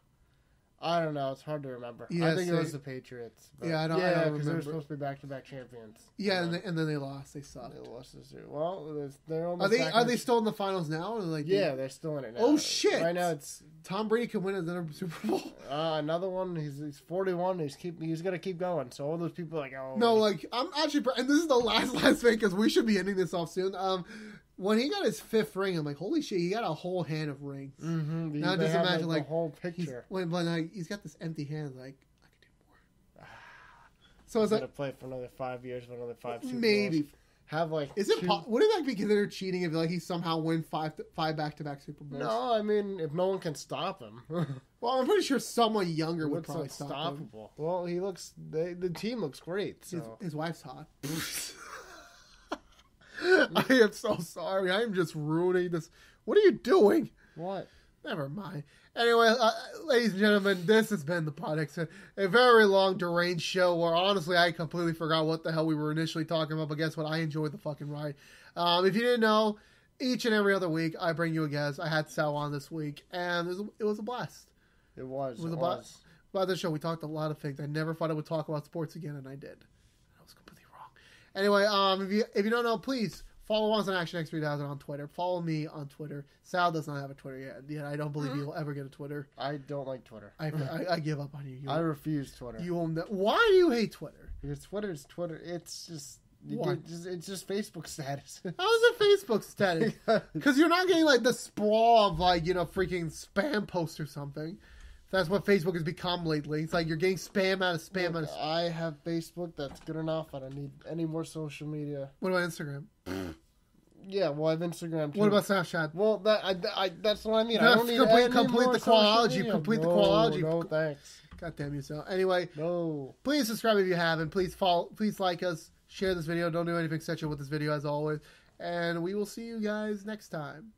I don't know. It's hard to remember. Yeah, I think it was the Patriots. Yeah, I don't because they were supposed to be back-to-back champions. Yeah, and then they lost. They sucked. They lost this year. Well, they're almost. Are they still in the finals now? Or they're still in it now. Oh shit! Right now, it's Tom Brady could win another Super Bowl. Another one. He's 41. He's got to keep going. So all those people are like, oh no, like I'm actually, and this is the last thing because we should be ending this off soon. When he got his 5th ring, I'm like, holy shit, he got a whole hand of rings. Mm-hmm. Now just imagine the whole picture. He's got this empty hand, like I could do more. So it's like to play for another 5 years, for another 5 Super maybe. Bowls. have like. Wouldn't that be considered cheating if like he somehow win five back-to-back Super Bowls? No, I mean if no one can stop him. Well, I'm pretty sure someone younger would probably stop him. Well, he looks. The team looks great. So. His wife's hot. I am so sorry. I am just ruining this. What are you doing? What? Never mind. Anyway, ladies and gentlemen, this has been the PodXCast, a very long, deranged show where honestly I completely forgot what the hell we were initially talking about. But guess what? I enjoyed the fucking ride. If you didn't know, each and every other week I bring you a guest. I had Sal on this week, and it was a blast. It was a blast. By this show, we talked a lot of things. I never thought I would talk about sports again, and I did. I was completely wrong. Anyway, if you don't know, please follow us on ActionX3000 on Twitter. Follow me on Twitter. Sal does not have a Twitter yet. I don't believe he will ever get a Twitter. I don't like Twitter. I give up on you. I refuse Twitter. Why do you hate Twitter? Because Twitter's Twitter. It's just... It's just Facebook status. How is it Facebook status? Because you're not getting like the sprawl of like, freaking spam posts or something. That's what Facebook has become lately. It's like you're getting spam out of spam out of spam. I have Facebook. That's good enough. I don't need any more social media. What about Instagram? Yeah, well, I have Instagram too. What about Snapchat? Well, that's what I mean. I don't need complete the quality. Complete the quality. No, thanks. God damn you, so. Anyway, no. Please subscribe if you haven't. Please follow. Please like us. Share this video. Don't do anything sexual with this video, as always. And we will see you guys next time.